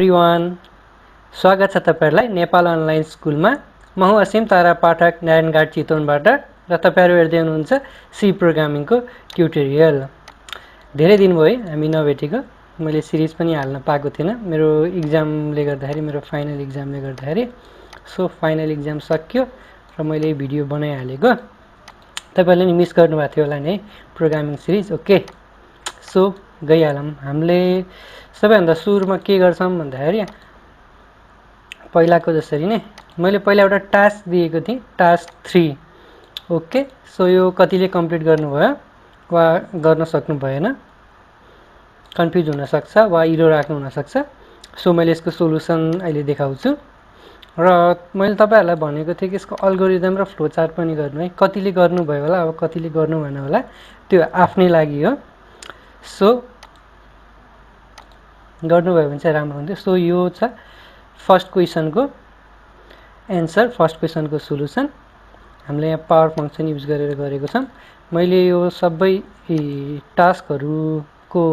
Everyone, स्वागत छ तपाईहरुलाई नेपाल अनलाइन स्कुलमा। म हुँ असीम तारा पाठक नारायणघाट चितवनबाट र तपाईहरु हेर्दै हुनुहुन्छ सी प्रोग्रामिङको ट्युटोरियल। धेरै दिन भयो हामी नभेटेको। मैले सिरिज पनि हाल्न पाएको थिएन मेरो एक्जामले गर्दाखेरि, मेरो फाइनल एक्जामले गर्दाखेरि। सो फाइनल एक्जाम सकियो र मैले भिडियो बनाइहालेको। तपाईहरुले नि मिस गर्नुभएको थियो होला नि है प्रोग्रामिङ सिरिज। ओके, सो गइहालौँ। हामीले सबैभन्दा सुरुमा के गर्छौँ भन्दाखेरि पहिलाको जसरी नै मैले पहिला एउटा टास्क दिएको थिएँ, टास्क 3। ओके, सो यो कतिले कम्प्लिट गर्नुभयो वा गर्न सक्नु भएन, कन्फ्युज हुन सक्छ वा इरो राख्नु हुन सक्छ। सो मैले यसको सोलुसन अहिले देखाउँछु र मैले तपाईहरुलाई भनेको थिएँ कि यसको अल्गोरिदम र फ्लो चार्ट पनि गर्नु है। कतिले गर्नुभयो होला, अब कतिले गर्नु भएन होला, त्यो आफ्नै लागि हो। सो गर्नुभयो भने चाहिँ राम्रो हुन्थ्यो। सो यो छ फर्स्ट क्वेसनको एन्सर, फर्स्ट क्वेसनको सोलुसन। हामीले यहाँ पावर फंक्सन युज गरेर गरेको छौँ। मैले यो सबै टास्कहरुको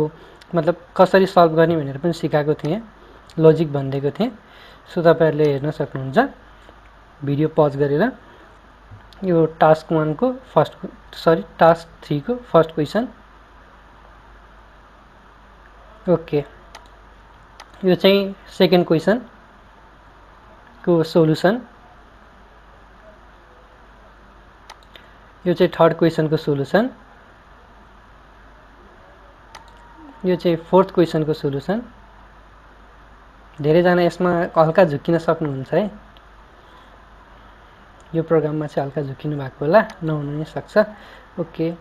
मतलब कसरी सल्भ गर्ने भनेर पनि सिकाएको थिएँ, लजिक भनिदिएको थिएँ। सो तपाईहरुले हेर्न सक्नुहुन्छ भिडियो पज गरेर। यो टास्क 1 को टास्क 3 को फर्स्ट क्वेसन। ओके, यो चाहिँ सेकेन्ड क्वेसन को सोलुसन। यो चाहिँ थर्ड क्वेसनको सोलुसन। यो चाहिँ फोर्थ क्वेसनको सोलुसन। धेरैजना यसमा हल्का झुक्किन सक्नुहुन्छ है, यो प्रोग्राममा चाहिँ हल्का झुक्किनु भएको होला, नहुन नि सक्छ। ओके,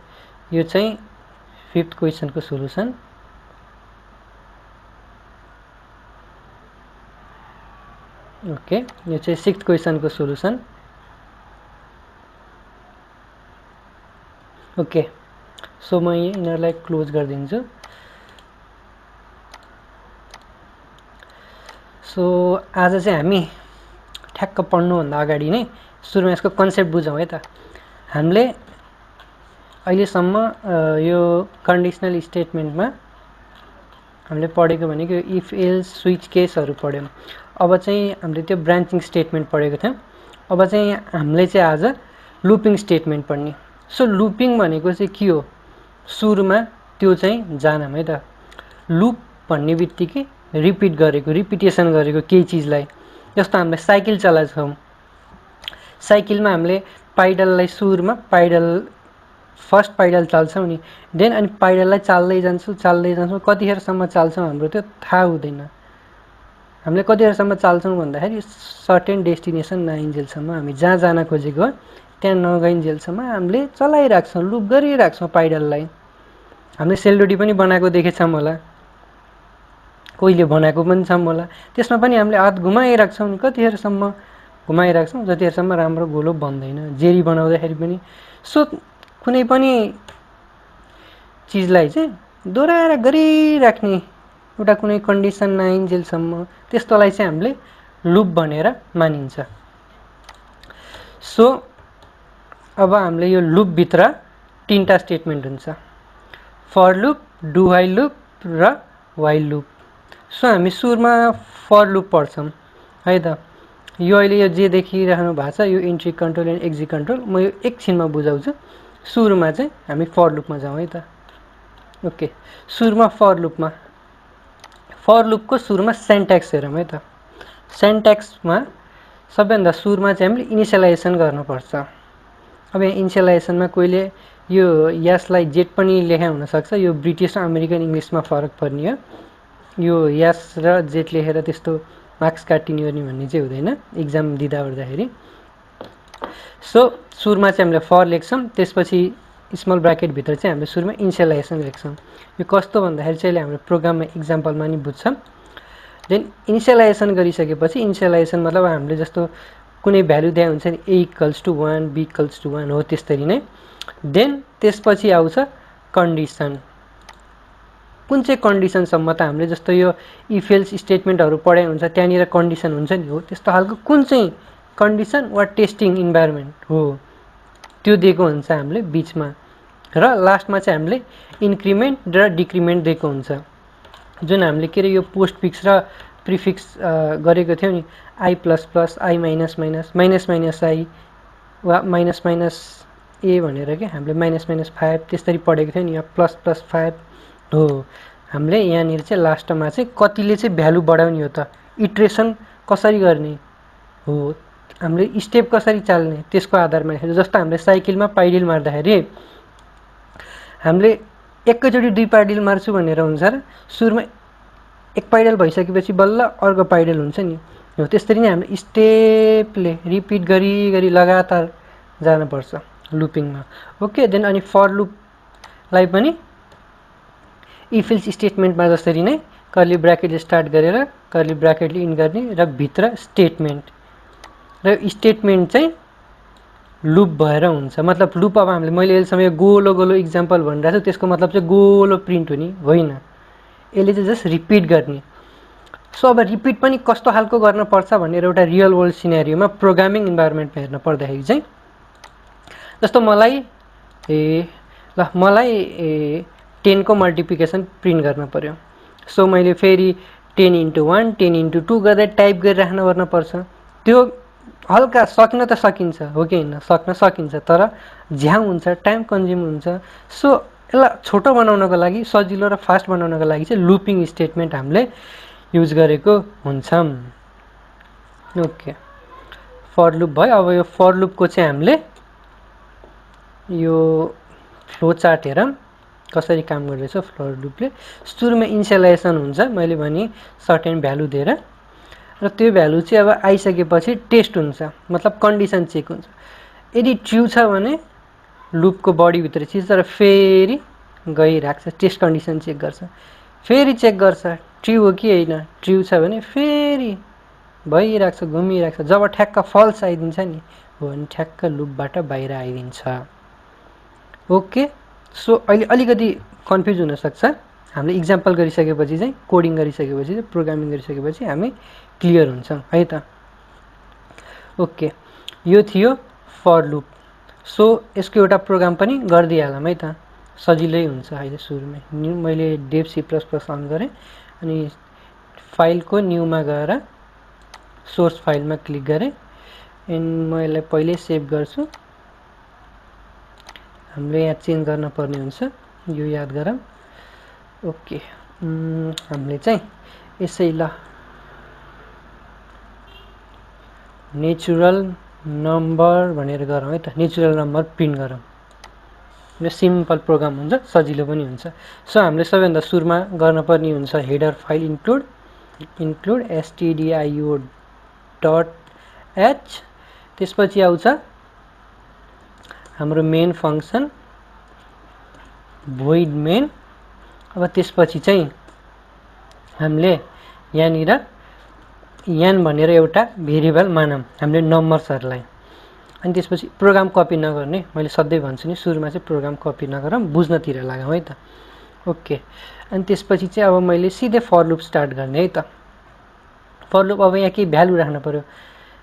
यो चाहिँ फिफ्थ क्वेसनको सोलुसन। ओके, यो चाहिँ सिक्स्थ क्वेसनको सोलुसन। ओके, सो म यिनीहरूलाई क्लोज गरिदिन्छु। सो आज चाहिँ हामी ठ्याक्क पढ्नुभन्दा अगाडि नै सुरुमा यसको कन्सेप्ट बुझौँ है त। हामीले अहिलेसम्म यो कन्डिसनल स्टेटमेन्टमा हामीले पढेको भनेको इफ एल्स स्विच केसहरू पढ्यौँ। अब चाहिँ हामीले त्यो ब्रान्चिङ स्टेटमेन्ट पढेको थियौँ। अब चाहिँ हामीले चाहिँ आज लुपिङ स्टेटमेन्ट पढ्ने। सो लुपिङ भनेको चाहिँ के हो सुरुमा त्यो चाहिँ जानौँ है त। लुप भन्ने बित्तिकै रिपिट गरेको, रिपिटेसन गरेको केही चिजलाई। जस्तो हामीले साइकल चलाउँछौँ, साइकलमा हामीले पाइडललाई सुरुमा फर्स्ट पाइडल चाल्छौँ नि, देन अनि पाइडललाई चाल्दै जान्छौँ कतिखेरसम्म चाल्छौँ हाम्रो त्यो थाहा हुँदैन। हामीले कतिखेरसम्म चाल्छौँ भन्दाखेरि सर्टेन डेस्टिनेसन नआइन्जेलसम्म, हामी जहाँ जान खोजेको हो त्यहाँ नगइन्जेलसम्म हामीले चलाइराख्छौँ, लुप गरिराख्छौँ पाइडललाई। हामीले सेलरोटी पनि बनाएको देखेछौँ होला, कोहीले बनाएको पनि छौँ होला। त्यसमा पनि हामीले हात घुमाइराख्छौँ, कतिखेरसम्म घुमाइराख्छौँ जतिखेरसम्म राम्रो गोलो बन्दैन। जेरी बनाउँदाखेरि पनि। सो कुनै पनि चिजलाई चाहिँ दोहोऱ्याएर गरिराख्ने, एउटा कुनै कन्डिसन नआइन्जेलसम्म, त्यस्तोलाई चाहिँ हामीले लुप भनेर मानिन्छ। सो अब हामीले यो लुपभित्र 3टा स्टेटमेन्ट हुन्छ, for loop, do while loop र व्हाइल लुप। सो हामी सुरुमा फर लुप पढ्छौँ है त। यो अहिले यो जे देखिराख्नु भएको छ यो entry control and exit control, म यो एकछिनमा बुझाउँछु। सुरुमा चाहिँ हामी फर लुपमा जाउँ है त। ओके, सुरुमा फर लुपको सुरुमा सेन्ट्याक्स हेरौँ है त। सेन्ट्याक्समा सबैभन्दा सुरुमा चाहिँ हामीले इनिसियलाइजेसन गर्नुपर्छ। अब यहाँ इनिसियलाइजेसनमा कोहीले यो यसलाई जेट पनि लेखा हुनसक्छ, यो ब्रिटिस अमेरिकन इङ्ग्लिसमा फरक पर्ने हो। यो यस र जेट लेखेर त्यस्तो मार्क्स काटिने गर्ने भन्ने चाहिँ हुँदैन इक्जाम दिँदा ओर्दाखेरि। सो सुरुमा चाहिँ हामीले फर लेख्छौँ, त्यसपछि स्मल ब्राकेटभित्र चाहिँ हामीले सुरुमा इनिसियलाइजेसन लेख्छौँ। यो कस्तो भन्दाखेरि चाहिँ हाम्रो प्रोग्राममा इक्जाम्पलमा नि बुझ्छौँ। देन इनिसियलाइजेसन गरिसकेपछि, इनिसियलाइजेसन मतलब हामीले जस्तो कुनै भ्यालु दिए हुन्छ नि, a = 1 b = 1 हो त्यसरी नै। देन त्यसपछि आउँछ कन्डिसन। कुन चाहिँ कन्डिसनसम्म त हामीले जस्तो यो इफ एल्स स्टेटमेन्टहरू पढाइ हुन्छ त्यहाँनिर कन्डिसन हुन्छ नि, हो त्यस्तो खालको कुन चाहिँ कन्डिसन वा टेस्टिङ इन्भाइरोमेन्ट हो त्यो दिएको हुन्छ हामीले बिचमा। र लास्टमा चाहिँ हामीले इन्क्रिमेन्ट र डिक्रिमेन्ट दिएको हुन्छ, जुन हामीले के अरे यो पोस्ट फिक्स र प्रिफिक्स गरेको थियौँ नि, I plus plus, I minus minus, minus minus I वा माइनस माइनस ए भनेर क्या हामीले माइनस माइनस 5 त्यसरी पढेको थियौँ नि। यहाँ प्लस प्लस 5 हो। हामीले यहाँनिर चाहिँ लास्टमा चाहिँ कतिले चाहिँ भ्यालु बढाउने हो त, इट्रेसन कसरी गर्ने हो, हामीले स्टेप कसरी चाल्ने त्यसको आधारमा लेखेको। जस्तो हामीले साइकलमा पाइडिल मार्दाखेरि हामीले एकैचोटि 2 पाइडिल मार्छु भनेर हुन्छ र, सुरुमा एक पाइडल भइसकेपछि बल्ल अर्को पाइडल हुन्छ नि हो। त्यसरी नै हामीले स्टेपले रिपिट गरी गरी लगातार जानुपर्छ लुपिङमा। ओके, देन अनि फर लुपलाई पनि इफ एल्स स्टेटमेन्टमा जसरी नै कर्ली ब्राकेटले स्टार्ट गरेर कर्ली ब्राकेटले इन गर्ने र भित्र स्टेटमेन्ट, र स्टेटमेन्ट चाहिँ लुप भएर हुन्छ। मतलब लुप अब हामीले मैले अहिलेसम्म गोलो गोलो इक्जाम्पल भनिरहेको छु, त्यसको मतलब चाहिँ गोलो प्रिन्ट हुने होइन, यसले चाहिँ जस्ट रिपिट गर्ने। सो अब रिपिट पनि कस्तो खालको गर्न पर्छ भनेर एउटा रियल वर्ल्ड सिनेरियोमा प्रोग्रामिङ इन्भाइरोमेन्टमा हेर्न पर्दाखेरि चाहिँ, जस्तो मलाई 10 को मल्टिप्लिकेसन प्रिन्ट गर्न पर्यो। सो मैले फेरि 10 into 1 10 into 2 गर्दै टाइप गरिराख्न पर्छ। त्यो हल्का सक्न त सकिन्छ, हो कि होइन, सक्न सकिन्छ, तर झ्याउ हुन्छ, टाइम कन्ज्युम हुन्छ। सो यसलाई छोटो बनाउनको लागि, सजिलो र फास्ट बनाउनको लागि चाहिँ लुपिङ स्टेटमेन्ट हामीले युज गरेको हुन्छौँ। ओके, फर लुप भयो। अब यो फर लुपको चाहिँ हामीले यो फ्लो चार्ट हेरौँ कसरी काम गर्दैछ फर लुपले। सुरुमा इनिसियलाइजेसन हुन्छ, मैले भने सर्टेन भ्यालु दिएर, र त्यो भ्यालु चाहिँ अब आइसकेपछि टेस्ट हुन्छ, मतलब कन्डिसन चेक हुन्छ। यदि ट्रु छ भने लुपको बडीभित्र चिज, तर फेरि गइरहेको छ, टेस्ट कन्डिसन चेक गर्छ, फेरि चेक गर्छ ट्रु हो कि होइन। ट्रु छ भने फेरि भइरहेको छ, घुमिरहेको छ। जब ठ्याक्क फल्स आइदिन्छ नि हो भने ठ्याक्क लुपबाट बाहिर आइदिन्छ। ओके, सो अहिले अलिकति कन्फ्युज हुनसक्छ। हामीले इक्जाम्पल गरिसकेपछि चाहिँ, कोडिङ गरिसकेपछि चाहिँ, प्रोग्रामिङ गरिसकेपछि हामी क्लियर हुन्छौँ है त। ओके, यो थियो फर लुप। सो यसको एउटा प्रोग्राम पनि गरिदिइहालौँ है त, सजिलै हुन्छ। अहिले सुरुमै मैले डेभ C++ अन गरेँ, अनि फाइलको न्यूमा गएर सोर्स फाइलमा क्लिक गरेँ, एन्ड म यसलाई पहिल्यै सेभ गर्छु। हामीले यहाँ चेन्ज गर्न पर्ने हुन्छ, यो याद गरौँ। ओके, हामीले चाहिँ यसै ल नेचुरल नम्बर भनेर गरौँ है त, नेचुरल नम्बर प्रिन्ट गरौँ। यो सिम्पल प्रोग्राम हुन्छ, सजिलो पनि हुन्छ। सो हामीले सबैभन्दा सुरुमा गर्नुपर्ने हुन्छ हेडर फाइल इन्क्लुड stdio.h, त्यसपछि आउँछ हाम्रो मेन फङ्सन void main। अब त्यसपछि चाहिँ हामीले यहाँनिर यान भनेर एउटा भेरिएबल मानौँ हामीले नम्बर्सहरूलाई, अनि त्यसपछि प्रोग्राम कपी नगर्ने। मैले सधैँ भन्छु नि, सुरुमा चाहिँ प्रोग्राम कपी नगरौँ, बुझ्नतिर लागौँ है त। ओके, अनि त्यसपछि चाहिँ अब मैले सिधै फर लुप स्टार्ट गर्ने है त। फर लुप अब यहाँ केही भ्यालु राख्नु पर्यो।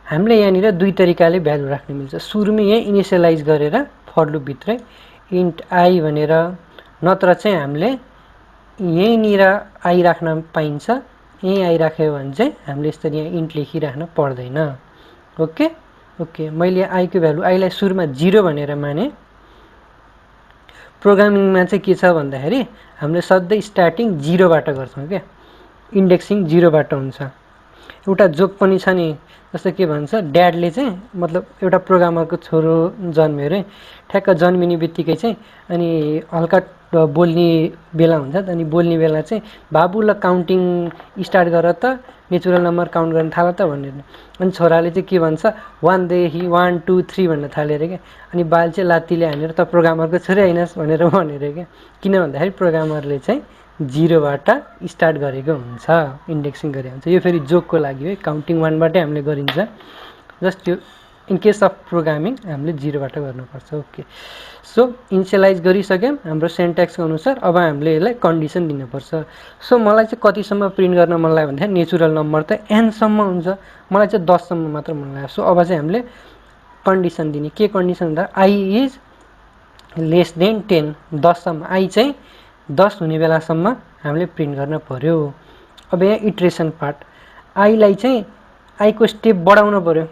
हामीले यहाँनिर दुई तरिकाले भ्यालु राख्न मिल्छ। सुरुमा यहीँ इनिसियलाइज गरेर फर लुपभित्रै इन्ट आई भनेर, नत्र चाहिँ हामीले यहीँनिर आई राख्न पाइन्छ। यहीँ आई राख्यो भने चाहिँ हामीले यसरी यहाँ इन्ट लेखिराख्न पर्दैन। ओके ओके, मैले आईको भ्यालु आईलाई सुरुमा 0 भनेर माने। प्रोग्रामिङमा चाहिँ के छ भन्दाखेरि हामीले सधैँ स्टार्टिङ 0बाट गर्छौँ क्या, इन्डेक्सिङ 0बाट हुन्छ। एउटा जोक पनि छ नि, जस्तो के भन्छ, ड्याडले चाहिँ मतलब एउटा प्रोग्रामरको छोरो जन्म्यो अरे। ठ्याक्क जन्मिने बित्तिकै चाहिँ अनि हल्का बोल्ने बेला हुन्छ, अनि बोल्ने बेला चाहिँ बाबु ल काउन्टिङ स्टार्ट गर त, नेचुरल नम्बर काउन्ट गर्न थाल त भनेर। अनि छोराले चाहिँ के भन्छ, 1 देखि 1 2 3 भन्न थाल्यो अरे क्या। अनि बाल चाहिँ लात्तीले हानेर त प्रोग्रामरको छोरै हैनस् भनेर भनेर क्या। किन भन्दाखेरि प्रोग्रामरले चाहिँ 0बाट स्टार्ट गरेको हुन्छ, इन्डेक्सिङ गरेको हुन्छ। यो फेरि जोकको लागि है, काउन्टिङ 1बाटै हामीले गरिन्छ। जस्ट यो इन केस अफ प्रोग्रामिङ हामीले 0बाट गर्नुपर्छ। ओके, सो इनिसियलाइज गरिसक्यौँ हाम्रो सेन्ट्याक्सको अनुसार। अब हामीले यसलाई कन्डिसन दिनुपर्छ। सो मलाई चाहिँ कतिसम्म प्रिन्ट गर्न मन लाग्यो भन्दाखेरि नेचुरल नम्बर त एनसम्म हुन्छ, मलाई चाहिँ 10सम्म मात्र मन लाग्यो। सो अब चाहिँ हामीले कन्डिसन दिने, के कन्डिसन भन्दा आई इज लेस देन 10, 10सम्म, आई चाहिँ 10 हुने बेलासम्म हामीले प्रिन्ट गर्न पर्यो। अब यहाँ इट्रेसन पार्ट, आईलाई चाहिँ आईको स्टेप बढाउनु पर्यो।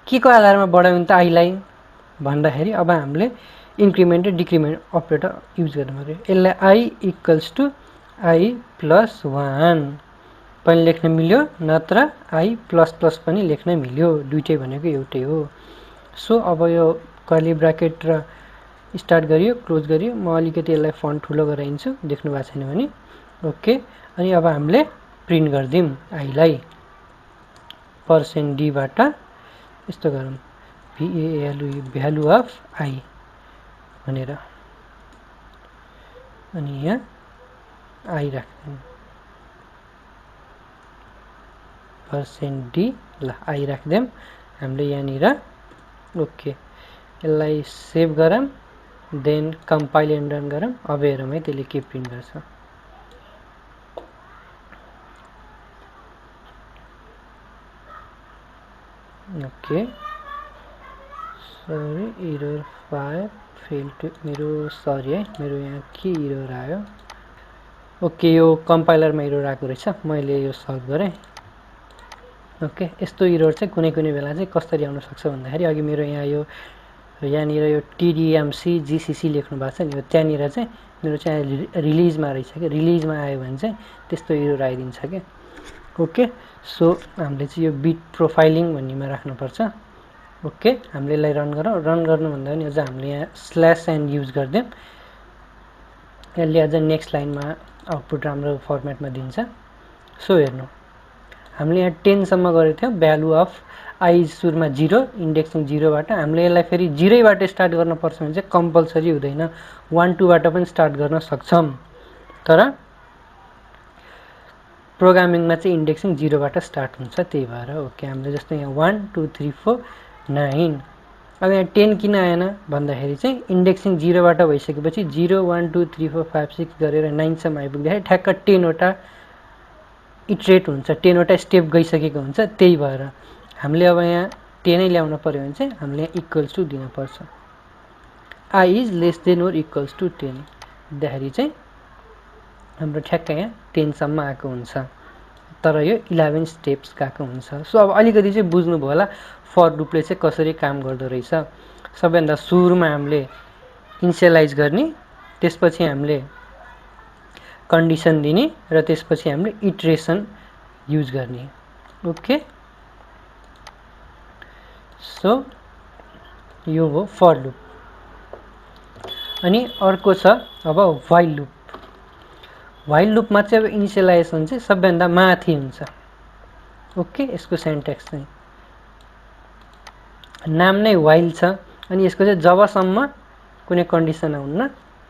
के को आधारमा बढायो भने त आईलाई भन्दाखेरि अब हामीले इन्क्रिमेन्ट र डिक्रिमेन्ट अपरेटर युज गर्नु पर्यो। यसलाई I equals to I plus 1 पनि लेख्न मिल्यो, नत्र आई प्लस प्लस पनि लेख्न मिल्यो, दुइटै भनेको एउटै हो। सो अब यो कर्ली ब्राकेट र स्टार्ट गरियो, क्लोज गरियो। म अलिकति यसलाई फन्ट ठुलो गराइदिन्छु, देख्नु भएको छैन भने। ओके, अनि अब हामीले प्रिन्ट गरिदिउँ आईलाई %d बाट यस्तो गरौँ भ्यालु अफ आई भनेर, अनि यहाँ आई राख्दिउँ %d, ल आई राख्दिउँ हामीले यहाँनिर। ओके, यसलाई सेभ गरौँ, देन कम्पाइल एन्ड रन गरौँ। अब हेरौँ है त्यसले के प्रिन्ट गर्छ। Okay, sorry error 5 fail to, मेरो सरी है, मेरो यहाँ के एरर आयो। ओके, यो कम्पाइलरमा एरर आएको रहेछ, मैले यो सल्भ गरेँ। ओके, यस्तो एरर चाहिँ कुनै कुनै बेला चाहिँ कसरी आउन सक्छ भन्दाखेरि अघि मेरो यहाँ यो यहाँनिर यो टिडिएमसी जिसिसी लेख्नु भएको छ नि, यो त्यहाँनिर चाहिँ मेरो चाहिँ रिलिजमा रहेछ क्या, रिलिजमा आयो भने चाहिँ त्यस्तो एरर आइदिन्छ क्या। ओके, सो हामीले चाहिँ यो बिट प्रोफाइलिङ भन्नेमा राख्नुपर्छ। ओके, हामीले यसलाई रन गरौँ। रन गर्नुभन्दा पनि अझ हामीले यहाँ /n युज गरिदिउँ, यसले अझ नेक्स्ट लाइनमा आउटपुट राम्रो फर्मेटमा दिन्छ। सो हेर्नु, हामीले यहाँ 10 सम्म गरेको थियौँ, भ्यालु अफ आई सुरुमा 0, इन्डेक्सिङ 0बाट। हामीले यसलाई फेरि 0बाट स्टार्ट गर्नुपर्छ भने चाहिँ कम्पलसरी हुँदैन, 1 2बाट पनि स्टार्ट गर्न सक्छौँ, तर प्रोग्रामिङमा चाहिँ इन्डेक्सिङ 0बाट स्टार्ट हुन्छ, त्यही भएर। ओके, हामीले जस्तै यहाँ 1 2 3 4 9, अब यहाँ 10 किन आएन भन्दाखेरि चाहिँ इन्डेक्सिङ 0बाट भइसकेपछि 0 1 2 3 4 5 6 गरेर 9 सम्म आइपुग्दाखेरि ठ्याक्क 10वटा इटरेट हुन्छ, 10वटा स्टेप गइसकेको हुन्छ, त्यही भएर हामीले अब यहाँ 10 ल्याउनु पर्यो भने चाहिँ हामीले यहाँ इक्वल्स टु दिनुपर्छ, I is less than or equals to 10, दिँदाखेरि चाहिँ हाम्रो ठ्याक्क यहाँ 10 सम्म आएको हुन्छ, तर यो 11 स्टेप्स गएको हुन्छ। सो अब अलिकति चाहिँ बुझ्नुभयो होला फर लुपले चाहिँ कसरी काम गर्दो रहेछ। सबैभन्दा सुरुमा हामीले इनिसियलाइज गर्ने, त्यसपछि हामीले कन्डिसन दिने, र त्यसपछि हामीले इटरेसन युज गर्ने। ओके, सो यो हो फर लुप। अनि अर्को छ अब व्हाइल लुप। व्हाइल लुपमा चाहिँ अब इनिसियलाइजेसन चाहिँ सबैभन्दा माथि हुन्छ। ओके, यसको सेन्टेक्स चाहिँ नाम नै व्हाइल छ, अनि यसको चाहिँ जबसम्म कुनै कन्डिसन आउन्न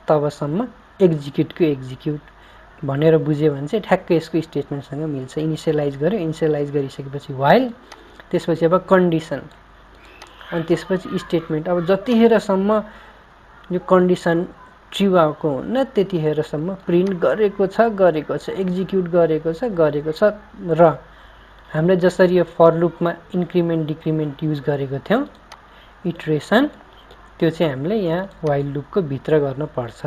तबसम्म एक्जिक्युटको एक्जिक्युट भनेर बुझ्यो भने चाहिँ ठ्याक्कै यसको स्टेटमेन्टसँग मिल्छ। इनिसियलाइज गर्यो, इनिसियलाइज गरिसकेपछि व्हाइल, त्यसपछि अब कन्डिसन, अनि त्यसपछि स्टेटमेन्ट। अब जतिखेरसम्म यो कन्डिसन ट्रु आएको हुन्न त्यतिखेरसम्म प्रिन्ट गरेको छ, एक्जिक्युट गरेको छ। र हामीले जसरी यो फर लुपमा इन्क्रिमेन्ट डिक्रिमेन्ट युज गरेको थियौँ इटरेसन, त्यो चाहिँ हामीले यहाँ व्हाइल लुपको भित्र गर्नुपर्छ।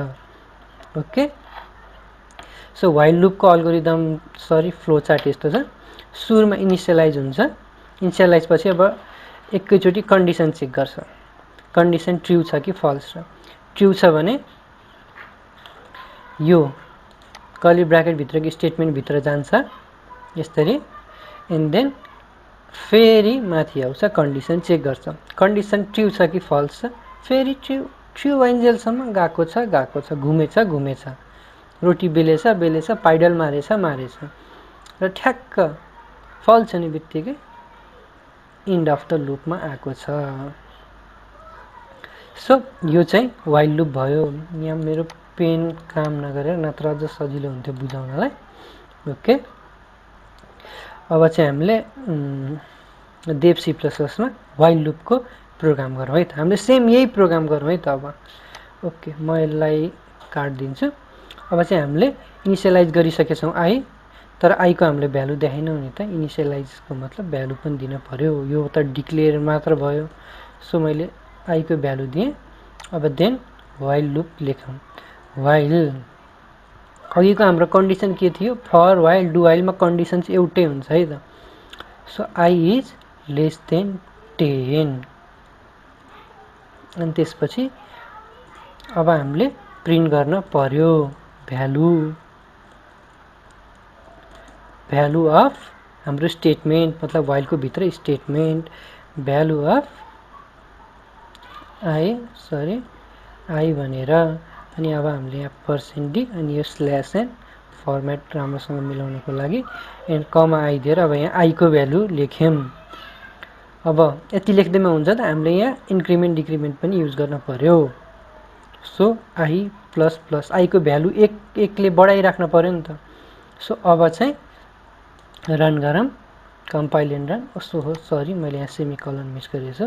ओके, सो व्हाइल लुपको अल्गोरिदम फ्लो चार्ट यस्तो छ। सुरुमा इनिसियलाइज हुन्छ, इनिसियलाइज पछि अब एकैचोटि कन्डिसन चेक गर्छ, कन्डिसन ट्रु छ कि फल्स छ। ट्रु छ भने यो कर्ली ब्राकेटभित्रको स्टेटमेन्टभित्र जान्छ यसरी, एन्ड देन फेरि माथि आउँछ कन्डिसन चेक गर्छ, कन्डिसन ट्रु छ कि फल्स छ, फेरि ट्रु भइन्जेलसम्म गएको छ, घुमेछ, रोटी बेलेछ, पाइडल मारेछ, र ठ्याक्क फल्स हुने बित्तिकै इन्ड अफ द लुपमा आएको छ। सो यो चाहिँ व्हाइल लुप भयो। यहाँ मेरो पेन काम नगरेर, नत्र अझ सजिलो हुन्थ्यो बुझाउनलाई। ओके, अब चाहिँ हामीले डेभ C++मा व्हाइल लुपको प्रोग्राम गरौँ है त। हामीले सेम यही प्रोग्राम गरौँ है त अब। ओके, म यसलाई काटिदिन्छु। अब चाहिँ हामीले इनिसियलाइज गरिसकेछौँ आई, तर आईको हामीले भ्यालु देखाएनौँ नि त। इनिसियलाइजको मतलब भ्यालु पनि दिन पर्यो, यो त डिक्लेयर मात्र भयो। सो मैले आईको भ्यालु दिएँ। अब देन व्हाइल लुप लेखौँ, व्हाइल अघिको हाम्रो कन्डिसन के थियो, फर वाइल डु वाइलमा कन्डिसन चाहिँ एउटै हुन्छ है त। So I is less than 10 अनि त्यसपछि अब हामीले प्रिन्ट गर्न पर्यो भ्यालु अफ हाम्रो स्टेटमेन्ट, मतलब वाइलको भित्र स्टेटमेन्ट, भ्यालु अफ आई भनेर, अनि अब हामीले यहाँ %d अनि यो स्ल्यास एन फर्मेट राम्रोसँग मिलाउनको लागि एन्ड कमा आई दिएर अब यहाँ आईको भ्यालु लेख्यौँ। अब यति लेख्दैमा हुन्छ त, हामीले यहाँ इन्क्रिमेन्ट डिक्रिमेन्ट पनि युज गर्न पर्यो। So I plus plus आईको value एकले बढाइराख्न पर्यो नि त। सो अब चाहिँ रन गरौँ, कम्पाइल एन्ड रन। कस्तो हो, सरी मैले यहाँ सेमिकलन मिस गरेछु।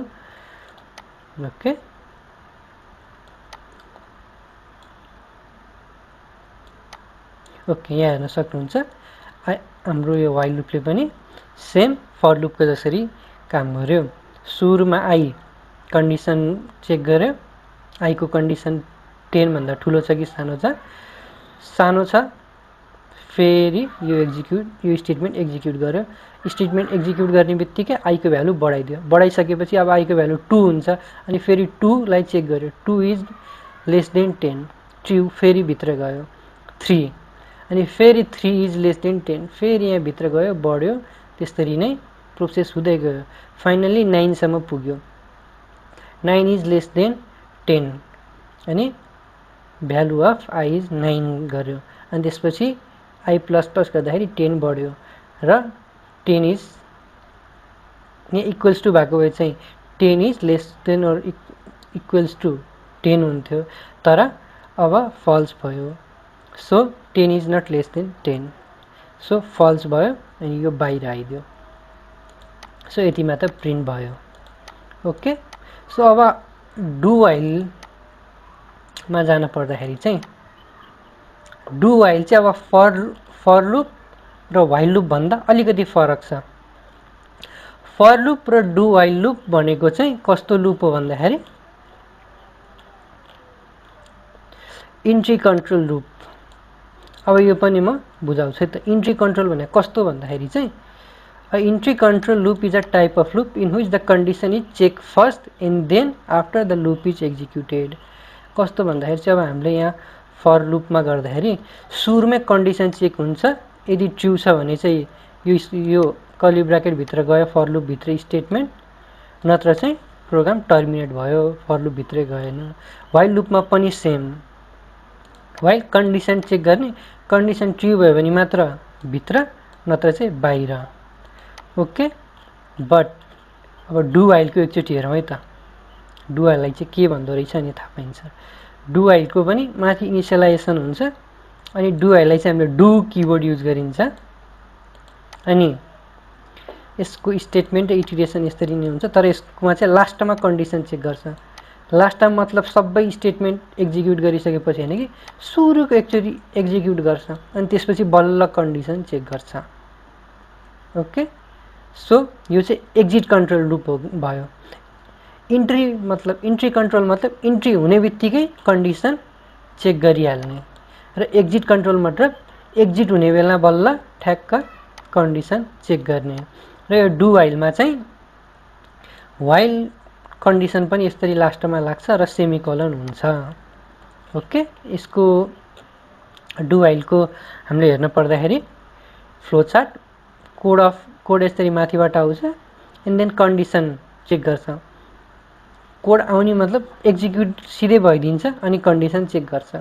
ओके, यहाँ हेर्न सक्नुहुन्छ हाम्रो यो वाइल लुपले पनि सेम फर लुपको जसरी काम गर्यो। सुरुमा आई कन्डिसन चेक गर्यो, आईको कन्डिसन 10 भन्दा ठुलो छ कि सानो छ, सानो छ, फेरि यो स्टेटमेन्ट एक्जिक्युट गर्यो। स्टेटमेन्ट एक्जिक्युट गर्ने बित्तिकै आईको भ्यालु बढाइदियो। बढाइसकेपछि अब आईको भ्यालु 2 हुन्छ, अनि फेरि 2 लाई चेक गर्यो, 2 इज लेस देन 10, 2 फेरि भित्र गयो, 3 अनि फेरि 3 इज लेस देन 10, फेरि यहाँ भित्र गयो, बढ्यो, त्यसरी नै प्रोसेस हुँदै गयो। फाइनल्ली 9 सम्म पुग्यो, 9 इज लेस देन 10 अनि भ्यालु अफ आई इज 9 गर्यो। अनि त्यसपछि आई प्लस प्लस गर्दाखेरि 10 बढ्यो र 10 इज यहाँ इक्वल्स टु भएको भए चाहिँ 10 is less than or equals to 10 हुन्थ्यो, तर अब फल्स भयो। So 10 is not less than 10, so false भयो अनि यो बाहिर आइदियो। सो यतिमा त प्रिन्ट भयो। ओके, सो अब डु वाइलमा जान पर्दाखेरि चाहिँ डु वाइल चाहिँ अब फर लुप र वाइल लुप भन्दा अलिकति फरक छ। फर लुप र डु वाइल लुप भनेको चाहिँ कस्तो लुप हो भन्दाखेरि इन्ट्री कन्ट्रोल लुप। अब यो पनि म बुझाउँछु त। इन्ट्री कन्ट्रोल भने कस्तो भन्दाखेरि चाहिँ entry control loop is a type of loop in which the condition is check first and then after the loop is executed. कस्तो भन्दाखेरि चाहिँ अब हामीले यहाँ फर लुपमा गर्दाखेरि सुरुमै कन्डिसन चेक हुन्छ, यदि ट्रु छ भने चाहिँ यो कर्ली ब्राकेटभित्र गयो फर लुपभित्र स्टेटमेन्ट, नत्र चाहिँ प्रोग्राम टर्मिनेट भयो, फर लुपभित्रै गएन। वाइल लुपमा पनि सेम, वाइल कन्डिसन चेक गर्ने, कन्डिसन ट्रु भयो भने मात्र भित्र, नत्र चाहिँ बाहिर। ओके, बट अब डु वाइलको एकचोटि हेरौँ है त। डु वाइललाई चाहिँ के भन्दो रहेछ अनि थाहा पाइन्छ। डु वाइलको पनि माथि इनिसियलाइजेसन हुन्छ, अनि डु वाइललाई चाहिँ हामीले डु किवर्ड युज गरिन्छ, अनि यसको स्टेटमेन्ट र इटिरेसन यसरी नै हुन्छ, तर यसमा चाहिँ लास्टमा कन्डिसन चेक गर्छ। लास्टमा मतलब सबै स्टेटमेन्ट एक्जिक्युट गरिसकेपछि होइन कि, सुरुको एकचोटि एक्जिक्युट गर्छ अनि त्यसपछि बल्ल कन्डिसन चेक गर्छ। ओके, सो यो चाहिँ एक्जिट कन्ट्रोल लुप भयो। इन्ट्री कन्ट्रोल मतलब इन्ट्री हुने बित्तिकै कन्डिसन चेक गरिहाल्ने, र एक्जिट कन्ट्रोल मतलब एक्जिट हुने बेला बल्ल ठ्याक्क कन्डिसन चेक गर्ने। र यो डु वाइलमा चाहिँ वाइल कन्डिसन पनि यसरी लास्टमा लाग्छ र सेमिकोलन हुन्छ। ओके, यसको डु वाइलको हामीले हेर्न पर्दाखेरि फ्लो चार्ट, कोड यसरी माथिबाट आउँछ, एन्ड देन कन्डिसन चेक गर्छ। कोड आउने मतलब एक्जिक्युट सिधै भइदिन्छ अनि कन्डिसन चेक गर्छ।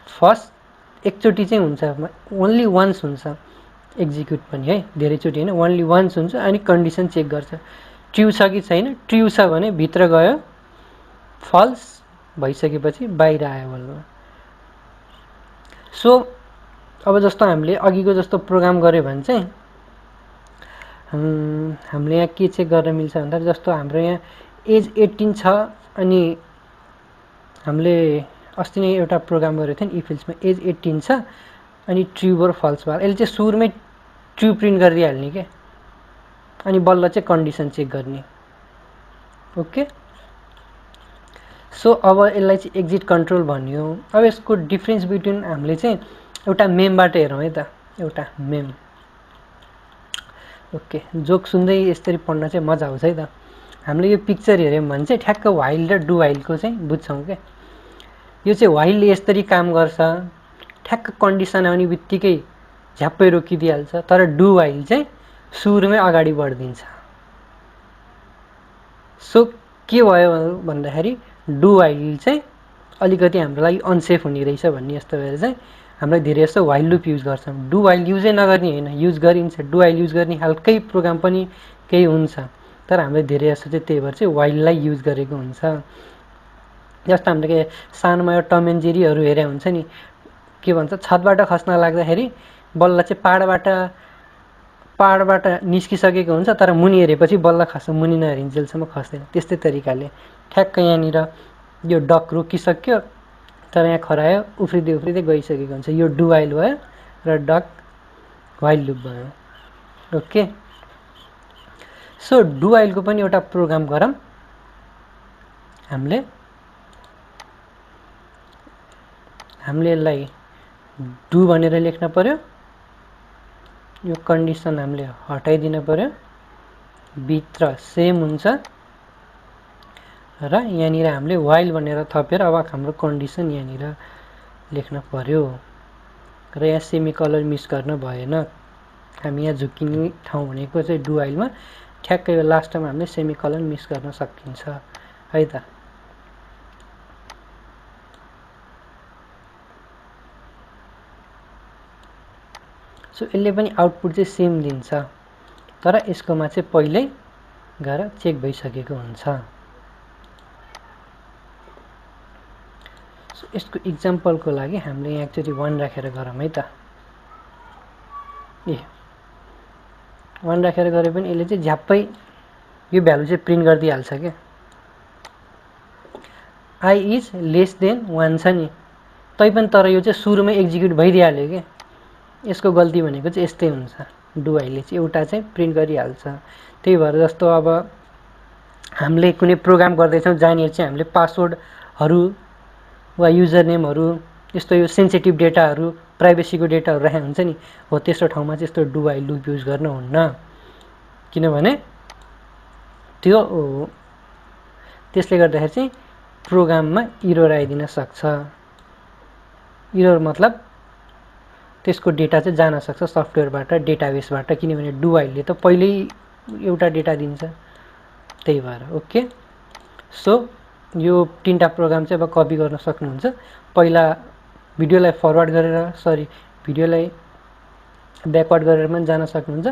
फर्स्ट एकचोटि चाहिँ हुन्छ, ओन्ली वान्स हुन्छ एक्जिक्युट पनि है, धेरैचोटि होइन, ओन्ली वान्स हुन्छ अनि कन्डिसन चेक गर्छ। ट्रु छ कि छैन, ट्रु छ भने भित्र गयो, फल्स भइसकेपछि बाहिर आयो बल्ल। सो अब जस्तो हामीले अघिको जस्तो प्रोग्राम गऱ्यो भने चाहिँ हामीले यहाँ के चेक गर्न मिल्छ भन्दा जस्तो हाम्रो यहाँ एज 18 छ अनि हामीले अस्ति नै एउटा प्रोग्राम गरेको थियौँ इफ एल्समा एज 18 छ अनि ट्रु र फल्स भयो। यसले चाहिँ सुरुमै ट्रु प्रिन्ट गरिदिइहाल्ने क्या, अनि बल्ल चाहिँ कन्डिसन चेक गर्ने। ओके, सो अब यसलाई चाहिँ एक्जिट कन्ट्रोल भन्यो। अब यसको डिफ्रेन्स बिट्विन हामीले चाहिँ एउटा मेमबाट हेरौँ है त, एउटा मेम। ओके, जोक सुन्दै यसरी पढ्न चाहिँ मजा आउँछ है त। हामीले यो पिक्चर हेऱ्यौँ भने चाहिँ ठ्याक्क व्हाइल र डु व्हाइलको चाहिँ बुझ्छौँ क्या। यो चाहिँ व्हाइलले यसरी काम गर्छ, ठ्याक्क कन्डिसन आउने बित्तिकै झ्याप्पै रोकिदिइहाल्छ, तर डु व्हाइल चाहिँ सुरुमै अगाडि बढिदिन्छ। सो के भयो भन्दाखेरि डु व्हाइल चाहिँ अलिकति हाम्रो लागि अनसेफ हुने रहेछ भन्ने यस्तो भएर चाहिँ हामीलाई धेरै जस्तो व्हाइल लुप युज गर्छौँ। डु व्हाइल युजै नगर्ने होइन, युज गरिन्छ। डु व्हाइल युज गर्ने खालकै प्रोग्राम पनि केही हुन्छ, तर हामीले धेरै जस्तो चाहिँ त्यही भएर चाहिँ व्हाइललाई युज गरेको हुन्छ। जस्तो हामीले सानोमा यो टम एन्ड जेरीहरू हेरे हुन्छ नि, के भन्छ, छतबाट खस्न लाग्दाखेरि बल्ल चाहिँ पाहाडबाट निस्किसकेको हुन्छ, तर मुनि हेरेपछि बल्ल खस्छ, मुनि नहेरिन्जेलसम्म खस्दैन। त्यस्तै तरिकाले ठ्याक्क यहाँनिर यो डक रोकिसक्यो, तर यहाँ खरायो, उफ्रिँदै उफ्रिँदै गइसकेको हुन्छ। यो डु व्हाइल भयो र डक व्हाइल लुप भयो। ओके, सो डु व्हाइलको पनि एउटा प्रोग्राम गरौँ। हामीले यसलाई डु भनेर लेख्न पर्यो, यो कन्डिसन हामीले हटाइदिन पर्यो, भित्र सेम हुन्छ, र यहाँनिर हामीले व्हाइल भनेर थपेर अब हाम्रो कन्डिसन यहाँनिर लेख्न पर्यो, र यहाँ सेमिकलर मिस गर्न भएन। हामी यहाँ झुक्किने ठाउँ भनेको चाहिँ डु व्हाइलमा ठ्याक्कै यो लास्टमा हामीले सेमिकलर मिस गर्न सकिन्छ है त। सो यसले पनि आउटपुट चाहिँ सेम दिन्छ, तर यसकोमा चाहिँ पहिल्यै गएर चेक भइसकेको हुन्छ। सो यसको इक्जाम्पलको लागि हामीले यहाँ एकचोटि 1 राखेर गरौँ है त। 1 राखेर गरे पनि यसले चाहिँ झ्याप्पै यो भ्यालु चाहिँ प्रिन्ट गरिदिइहाल्छ क्या। आई इज लेस देन 1 छ नि, तैपनि तर यो चाहिँ सुरुमै एक्जिक्युट भइदिइहाल्यो क्या। यसको गल्ती भनेको चाहिँ यस्तै हुन्छ, डु व्हाइलले चाहिँ एउटा चाहिँ प्रिन्ट गरिहाल्छ। त्यही भएर जस्तो अब हामीले कुनै प्रोग्राम गर्दैछौँ जहाँनिर चाहिँ हामीले पासवर्डहरू वा युजर नेमहरू, यस्तो यो सेन्सिटिभ डेटाहरू, प्राइभेसीको डेटाहरू राखेको हुन्छ नि, हो त्यस्तो ठाउँमा चाहिँ यस्तो डु व्हाइल लुप युज गर्नुहुन्न, किनभने त्यसले गर्दाखेरि चाहिँ प्रोग्राममा इरर आइदिन सक्छ। इरर मतलब त्यसको डेटा चाहिँ जान सक्छ सफ्टवेयरबाट, डेटाबेसबाट, किनभने डु व्हाइलले त पहिल्यै एउटा डेटा दिन्छ। त्यही भएर ओके, सो यो 3टा प्रोग्राम चाहिँ अब कपी गर्न सक्नुहुन्छ। पहिला भिडियोलाई फरवर्ड गरेर, भिडियोलाई ब्याकवर्ड गरेर पनि जान सक्नुहुन्छ,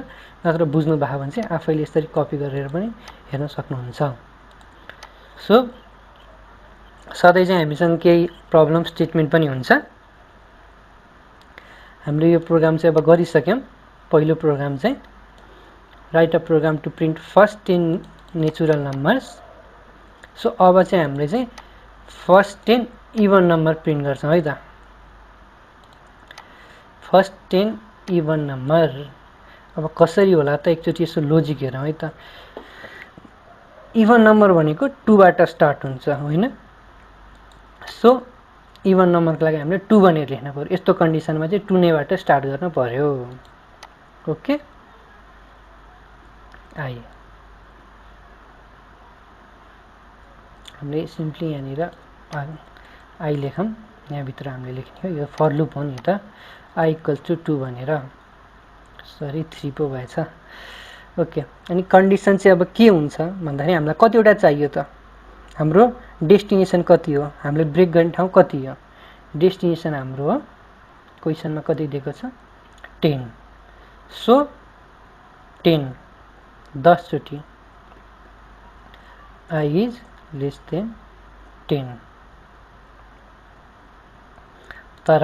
नत्र बुझ्नु भयो भने चाहिँ आफैले यसरी कपी गरेर पनि हेर्न सक्नुहुन्छ। सो सधैँ चाहिँ हामीसँग केही प्रब्लम स्टेटमेन्ट पनि हुन्छ। हामीले यो प्रोग्राम चाहिँ अब गरिसक्यौँ। पहिलो प्रोग्राम चाहिँ write a program to print first 10 natural numbers. So अब चाहिँ हामीले चाहिँ फर्स्ट 10 इभन नम्बर प्रिन्ट गर्छौँ है त। फर्स्ट 10 इभन नम्बर अब कसरी होला त, एकचोटि यसो लोजिक हेरौँ है त। इभन नम्बर भनेको 2 बाट स्टार्ट हुन्छ होइन। सो इभन नम्बरको लागि हामीले 2 भनेर लेख्न पर्यो। यस्तो कन्डिसनमा चाहिँ 2 नैबाट स्टार्ट गर्न पर्यो। ओके, आइ हामीले सिम्पली यहाँनिर आई लेखौँ, यहाँभित्र हामीले लेख्ने हो, यो फर लुप हो नि त। आई इक्वल्स टु 2 भनेर, सरी 3 पो भएछ। ओके, अनि कन्डिसन चाहिँ अब के हुन्छ भन्दाखेरि हामीलाई कतिवटा चाहियो त, हाम्रो डेस्टिनेसन कति हो, हामीले ब्रेक गर्ने ठाउँ कति हो। डेस्टिनेसन हाम्रो हो, क्वेसनमा कति दिएको छ 10। सो 10 चोटि आई इज लेस देन 10। तर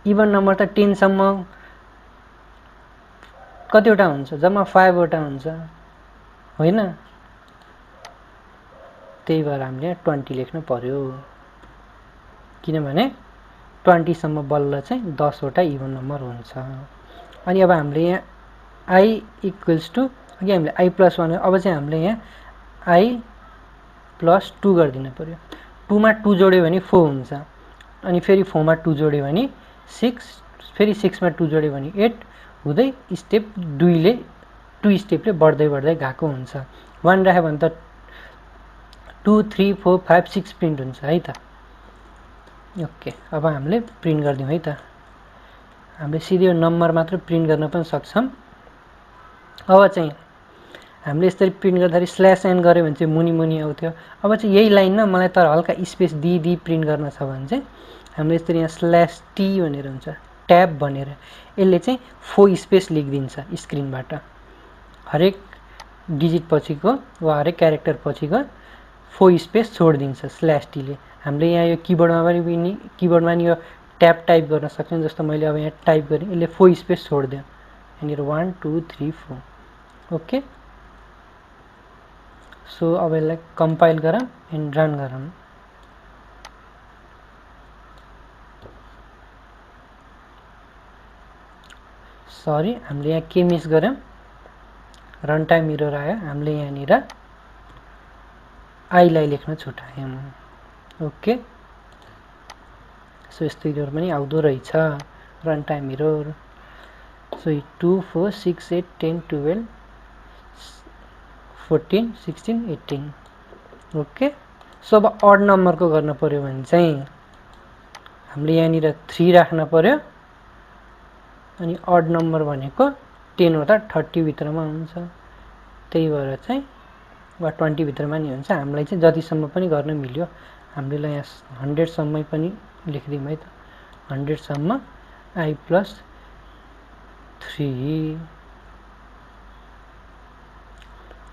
इभन नम्बर त 10 सम्म कतिवटा हुन्छ, जम्मा 5 वटा हुन्छ होइन। त्यही भएर हामीले 20 लेख्नु पर्यो, किनभने 20 सम्म बल्ल चाहिँ 10 वटा इभन नम्बर हुन्छ। अनि अब हामीले यहाँ आई इक्वल्स टु, अघि हामीले आई प्लस 1, अब चाहिँ हामीले यहाँ आई प्लस 2 गरिदिनु पर्यो। 2 मा 2 जोड्यो भने 4 हुन्छ, अनि फेरि 4 मा 2 जोड्यो भने 6 फेरि 6 मा 2 जोड्यो भने 8 हुँदै स्टेप 2 स्टेपले बढ्दै बढ्दै गएको हुन्छ। 1 राख्यो भने त 2 3 4 5 6 प्रिन्ट हुन्छ है त। ओके, अब हामीले प्रिन्ट गरिदिउँ है त। हामीले सिधै यो नम्बर मात्र प्रिन्ट गर्न पनि सक्छौँ। अब चाहिँ हामीले यसरी प्रिन्ट गर्दाखेरि स्ल्यास एन गऱ्यो भने चाहिँ मुनि मुनि आउँथ्यो। अब चाहिँ यही लाइनमा मलाई तर हल्का स्पेस दिई प्रिन्ट गर्न छ भने चाहिँ हामीले यसरी यहाँ स्ल्यास टी भनेर हुन्छ, ट्याब भनेर, यसले चाहिँ 4 स्पेस लेखिदिन्छ स्क्रिनबाट। हरेक डिजिट पछिको वा हरेक क्यारेक्टर पछिको 4 स्पेस छोडिदिन्छ स्ल्यास टीले। हामीले यहाँ यो किबोर्डमा नि यो ट्याब टाइप गर्न सक्छौँ। जस्तो मैले अब यहाँ टाइप गरेँ, यसले 4 स्पेस छोडिदियो, यहाँनिर 1 2 3 4। ओके, सो अब यसलाई कम्पाइल गरौँ एन्ड रन गरौँ। सरी, हामीले यहाँ के मिस गऱ्यौँ, रन टाइम इरर आयो। हामीले यहाँनिर आईलाई लेख्न छुटायौँ। ओके, सो यस्तो इरर पनि आउँदो रहेछ, run time error. So 2 4 6 8 10 12 14 16 18। Okay, so अब अड नम्बरको गर्न पर्यो भने चाहिँ हामीले यहाँनिर 3 राख्न पर्यो। अनि अड नम्बर भनेको 10 वटा 30 भित्रमा हुन्छ, त्यही भएर चाहिँ वा 20 भित्रमा नि हुन्छ। हामीलाई चाहिँ जतिसम्म पनि गर्न मिल्यो। हामीले यहाँ 100 सम्मै पनि लेखिदिउँ है त। 100 सम्म I + 3।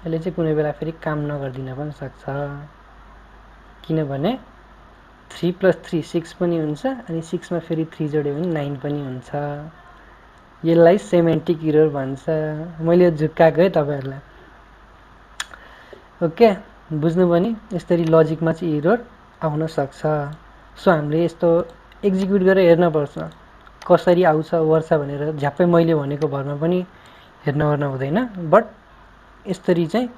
यसले चाहिँ कुनै बेला फेरि काम नगरिदिन पनि सक्छ, किनभने 3 + 3 6 पनि हुन्छ, अनि 6 मा फेरि 3 जोड्यो भने 9 पनि हुन्छ। यसलाई सेमेन्टिक इरर भन्छ। मैले यो झुक्काएको है तपाईँहरूलाई। ओके, बुझ्नुभयो नि? यसरी लजिकमा चाहिँ इरर आउन सक्छ। सो हामीले यस्तो एक्जिक्युट गरेर हेर्नुपर्छ कसरी आउँछ वर्छ भनेर। झ्याप्पै मैले भनेको भरमा पनि हेर्न ओर्न हुँदैन, बट यसरी चाहिँ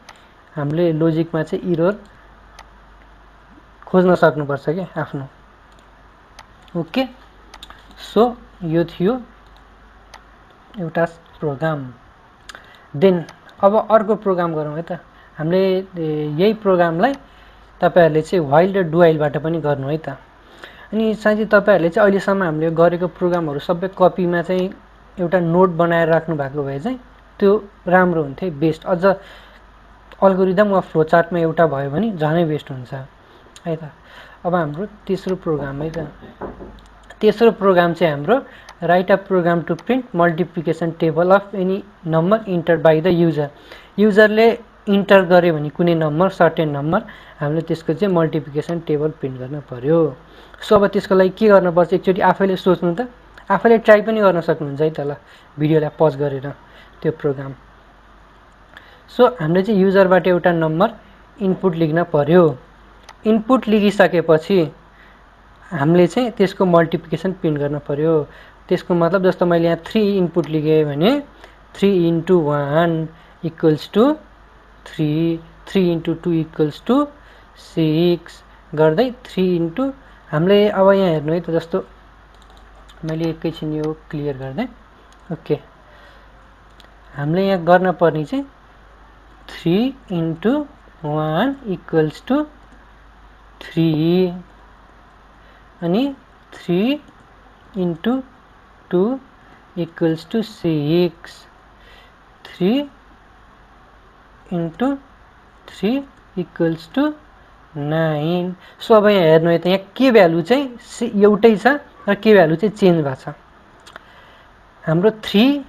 हामीले लोजिकमा चाहिँ इरर खोज्न सक्नुपर्छ क्या आफ्नो। ओके, सो यो थियो एउटा प्रोग्राम। देन अब अर्को प्रोग्राम गरौँ है त। हामीले यही प्रोग्रामलाई तपाईँहरूले चाहिँ व्हाइल र डु व्हाइलबाट पनि गर्नु है त। अनि साँच्चै तपाईँहरूले चाहिँ अहिलेसम्म हामीले गरेको प्रोग्रामहरू सबै कपीमा चाहिँ एउटा नोट बनाएर राख्नु भएको भए चाहिँ त्यो राम्रो हुन्थ्यो, बेस्ट। अझ अल्गोरिदम वा फ्लो चार्टमा एउटा भयो भने झनै बेस्ट हुन्छ है त। अब हाम्रो तेस्रो प्रोग्राम है त। तेस्रो प्रोग्राम चाहिँ हाम्रो write a program to print multiplication table of any number enter by the user. युजरले इन्टर गर्यो भने कुनै नम्बर, सर्टेन नम्बर, हामीले त्यसको चाहिँ मल्टिप्लिकेसन टेबल प्रिन्ट गर्न पर्यो। सो अब त्यसको लागि के गर्नुपर्छ एकचोटि आफैले सोच्नु त। आफैले ट्राई पनि गर्न सक्नुहुन्छ है त। ल, भिडियोलाई पज गरेर त्यो प्रोग्राम। सो हामीले चाहिँ युजरबाट एउटा नम्बर इनपुट लेख्न पर्यो। इनपुट लेखिसकेपछि हामीले चाहिँ त्यसको मल्टिप्लिकेसन प्रिन्ट गर्न पर्यो। त्यसको मतलब जस्तो मैले यहाँ 3 इनपुट लेखेँ भने 3 × 1 = 3, 3 × 2 = 6 गर्दै 3 × हामीले अब यहाँ हेर्नु है त। जस्तो मैले एकैछिन यो क्लियर गर्दै। ओके, हामीले यहाँ गर्न पर्ने चाहिँ 3 × 1 = 3 अनि 3 × 2 = 6, 3 × 3 = 9। सो अब यहाँ हेर्नु है त, यहाँ के भ्यालु चाहिँ एउटै छ र के भ्यालु चाहिँ चेन्ज भएको छ। हाम्रो 3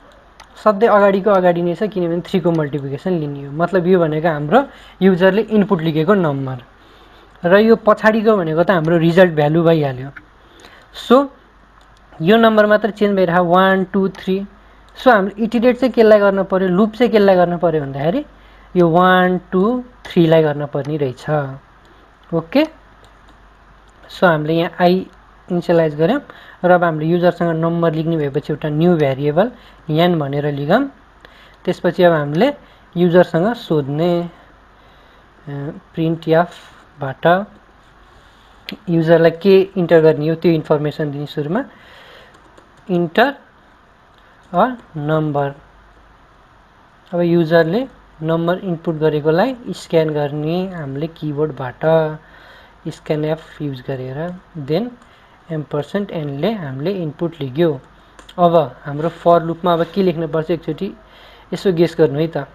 सधैँ अगाडि नै छ, किनभने 3 को मल्टिप्लिकेसन लिने हो। मतलब यो भनेको हाम्रो युजरले इनपुट लेखेको नम्बर र यो पछाडिको भनेको त हाम्रो रिजल्ट भ्यालु भइहाल्यो। सो यो नम्बर मात्र चेन्ज भइरहेको 1 2 3। सो हाम्रो इटिरेट चाहिँ केलाई गर्न पर्यो, लुप चाहिँ केलाई गर्न पर्यो भन्दाखेरि यो 1 2 3 लाई गर्न पर्ने रहेछ। ओके, सो हामीले यहाँ आई इनिसियलाइज गऱ्यौँ र अब हामीले युजरसँग नम्बर लेख्ने भएपछि एउटा न्यू भेरिएबल n भनेर लेखौँ। त्यसपछि अब हामीले युजरसँग सोध्ने प्रिन्ट एफबाट युजरलाई के इन्टर गर्ने हो त्यो इन्फर्मेसन दिने सुरुमा। Enter a number. अब युजरले नम्बर इनपुट गरेकोलाई स्क्यान गर्ने हामीले किबोर्डबाट स्क्यान एफ युज गरेर, देन एम्परसेन्ड एनले हामीले इनपुट लिग्यो। अब हाम्रो फर लुपमा अब के लेख्नुपर्छ एकचोटि यसो गेस गर्नु है त।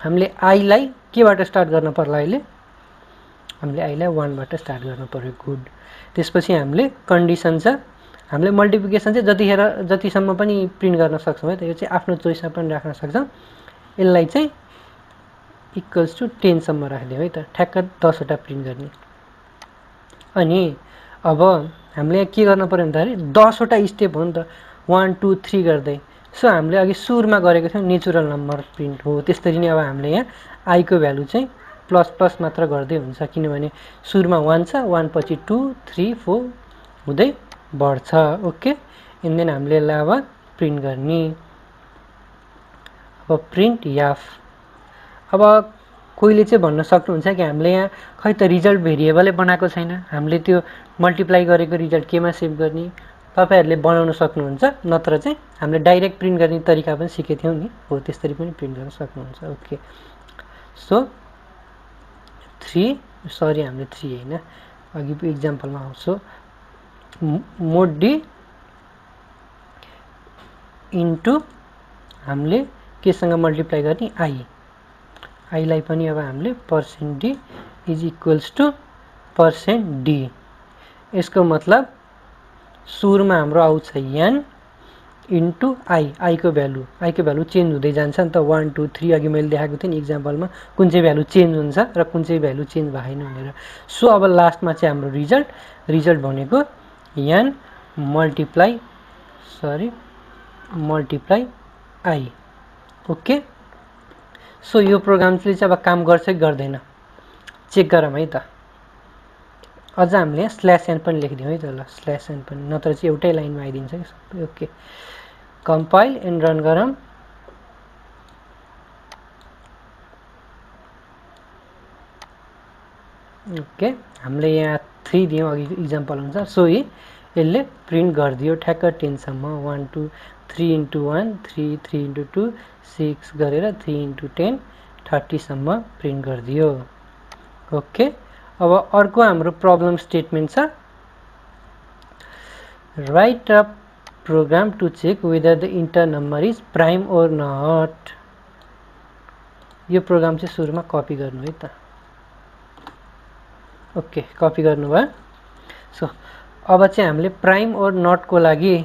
हामीले आईलाई केबाट स्टार्ट गर्न पर्ला अहिले? हामीले आईलाई 1 बाट स्टार्ट गर्नु पर्यो। गुड। त्यसपछि हामीले कन्डिसन छ, हामीले मल्टिप्लिकेसन चाहिँ जतिसम्म पनि प्रिन्ट गर्न सक्छौँ है त। यो चाहिँ आफ्नो चोइसमा पनि राख्न सक्छौँ। यसलाई चाहिँ इक्वल्स टु 10 सम्म राखिदिउँ है त, ठ्याक्क 10 वटा प्रिन्ट गर्ने। अनि अब हामीले के गर्न पर्यो भन्दाखेरि 10 वटा स्टेप हो नि त, 1 2 3 गर्दै। सो हामीले अघि सुरुमा गरेको थियौँ नेचुरल नम्बर प्रिन्ट हो, त्यसरी नै अब हामीले यहाँ आईको भ्यालु चाहिँ प्लस प्लस मात्र गर्दै हुन्छ, किनभने सुरुमा 1 छ, 1 पछि 2 3 4 हुँदै बढ्छ। ओके, एन्ड देन हामीले यसलाई अब प्रिन्ट गर्ने। अब प्रिन्ट याफ। अब कोहीले चाहिँ भन्न सक्नुहुन्छ कि हामीले यहाँ खै त रिजल्ट भेरिएबलै बनाएको छैन, हामीले त्यो मल्टिप्लाई गरेको रिजल्ट केमा सेभ गर्ने? तपाईँहरूले बनाउन सक्नुहुन्छ, नत्र चाहिँ हामीले डाइरेक्ट प्रिन्ट गर्ने तरिका पनि सिकेको थियौँ नि, हो त्यसरी पनि प्रिन्ट गर्न सक्नुहुन्छ। ओके, सो 3 सरी हामीले 3 होइन, अघिको इक्जाम्पलमा आउँछु। मोड डी इन्टु हामीले केसँग मल्टिप्लाई गर्ने? आई। आईलाई पनि अब हामीले percent D is equals to percent D. यसको मतलब सुरुमा हाम्रो आउँछ एन इन्टु आई, आईको भ्यालु चेन्ज हुँदै जान्छ नि त, 1 2 3 अघि मैले देखाएको थिएँ नि इक्जाम्पलमा, कुन चाहिँ भ्यालु चेन्ज हुन्छ र कुन चाहिँ भ्यालु चेन्ज भएन भनेर। सो अब लास्टमा चाहिँ हाम्रो रिजल्ट भनेको N multiply I. Okay, so यो प्रोग्रामले चाहिँ अब काम गर्छ कि गर्दैन चेक गरौँ है त। अझ हामीले स्ल्यास एन पनि लेखिदिउँ है त, ल स्ल्यास एन पनि, नत्र चाहिँ एउटै लाइनमा आइदिन्छ कि सबै। ओके, कम्पाइल एन्ड रन गरौँ। ओके, हामीले यहाँ 3 दियौँ अघि इक्जाम्पल अनुसार, सो यसले प्रिन्ट गरिदियो ठ्याक्क 10 सम्म। 1 2 3 इन्टु 1 3 3 इन्टु 2 6 गरेर 3 इन्टु 10 30 सम्म प्रिन्ट गरिदियो। ओके, अब अर्को हाम्रो प्रब्लम स्टेटमेन्ट छ, write a program to check whether the enter number is prime or not. यो प्रोग्राम चाहिँ सुरुमा कपी गर्नु है त। ओके, कपी गर्नुभयो। सो अब चाहिँ हामीले प्राइम ओर नटको लागि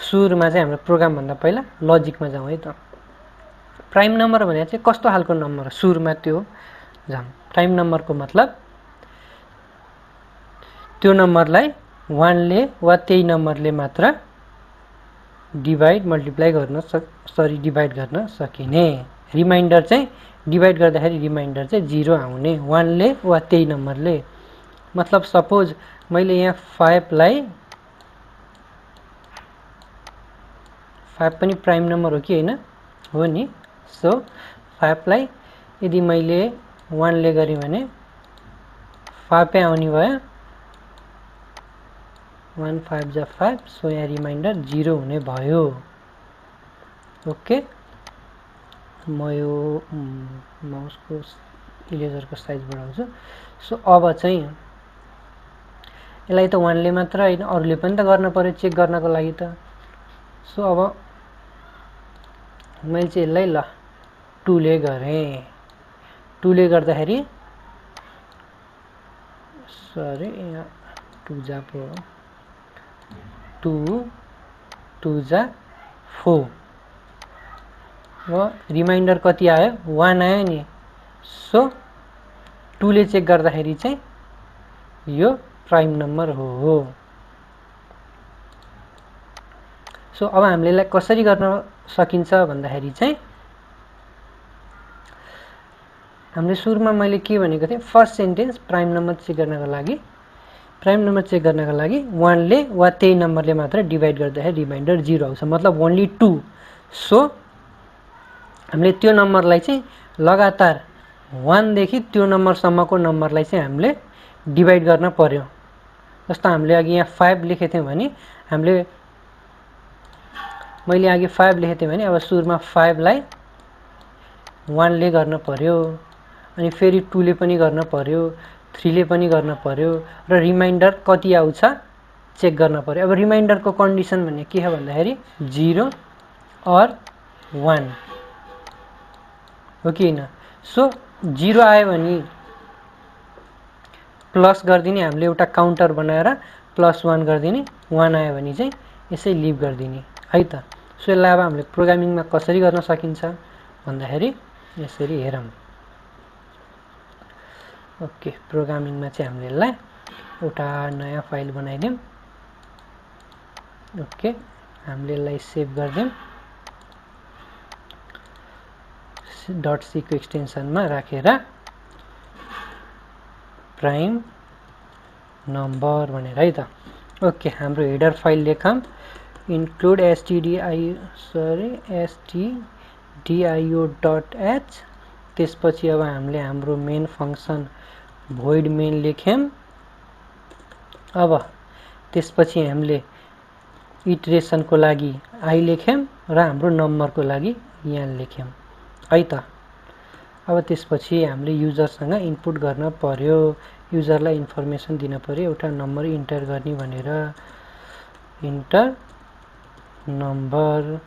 सुरुमा चाहिँ हाम्रो प्रोग्रामभन्दा पहिला लजिकमा जाउँ है त। प्राइम नम्बर भने चाहिँ कस्तो खालको नम्बर हो, सुरुमा त्यो जाउँ। प्राइम नम्बरको मतलब त्यो नम्बरलाई 1 ले वा त्यही नम्बरले मात्र डिभाइड गर्न सकिने। रिमाइन्डर चाहिँ डिभाइड गर्दाखेरि रिमाइन्डर चाहिँ 0 आउने, 1 ले वा त्यही नम्बरले। मतलब सपोज मैले यहाँ 5 पनि प्राइम नम्बर हो कि होइन? हो नि। सो 5 लाई यदि मैले 1 ले गरेँ भने 5 आउने भयो, 1 5 जा 5, सो यहाँ रिमाइन्डर 0 हुने भयो। ओके, म यो माउसको इरेजरको साइज बढाउँछु। सो अब चाहिँ यसलाई त 1 ले मात्र होइन, अरूले पनि त गर्न पर्यो चेक गर्नको लागि त। सो अब मैले चाहिँ यसलाई ल 2 ले गरेँ। 2 ले गर्दाखेरि सरी यहाँ 2 जा 2 जा 4 र रिमाइन्डर कति आयो? 1 आयो नि। सो 2 ले चेक गर्दाखेरि चाहिँ यो प्राइम नम्बर हो। सो अब हामीले यसलाई कसरी गर्न सकिन्छ भन्दाखेरि चाहिँ हामीले सुरुमा मैले के भनेको थिएँ, first sentence prime number check गर्नको लागि 1 ले वा त्यही नम्बरले मात्र डिभाइड गर्दाखेरि रिमाइन्डर 0 आउँछ, मतलब ओन्ली 2। सो हामीले त्यो नम्बरलाई चाहिँ लगातार 1 देखि त्यो नम्बरसम्मको नम्बरलाई चाहिँ हामीले डिभाइड गर्न पर्यो। जस्तो हामीले अघि यहाँ 5 लेखेको थियौँ भने हामीले मैले अघि 5 लेखेको थिएँ भने अब सुरुमा 5 लाई 1 ले गर्न पर्यो, अनि फेरि 2 ले पनि गर्न पर्यो, 3 ले पनि गर्न पर्यो, र रिमाइन्डर कति आउँछ चेक गर्न पर्यो। अब रिमाइन्डरको कन्डिसन भन्ने के हो भन्दाखेरि 0 और 1 हो कि हैन। सो 0 आयो भने प्लस गरिदिने, हामीले एउटा काउन्टर बनाएर +1 गरिदिने, 1 आयो भने चाहिँ यसै लिभ गरिदिने है त। सो यसलाई अब हामीले प्रोग्रामिङमा कसरी गर्न सकिन्छ भन्दाखेरि यसरी हेरौँ। ओके, प्रोग्रामिङमा चाहिँ हामीले यसलाई एउटा नयाँ फाइल बनाइदिउँ। ओके, हामीले यसलाई सेभ गरिदिउँ, .c को एक्सटेन्सनमा राखेर प्राइम नम्बर भनेर है त। ओके, हाम्रो हेडर फाइल लेखौँ, include stdio.h। त्यसपछि अब हामीले हाम्रो मेन फंक्सन void main लेख्यौं। अब त्यसपछि हामीले इटरेसनको लागि i लेख्यौं र हाम्रो नम्बरको लागि यहाँ लेख्यौं है त। अब त्यसपछि हामीले युजरसँग इनपुट गर्न पर्यो, युजरलाई इन्फर्मेसन दिन पर्यो, एउटा नम्बर इन्टर गर्ने भनेर, इन्टर नम्बर।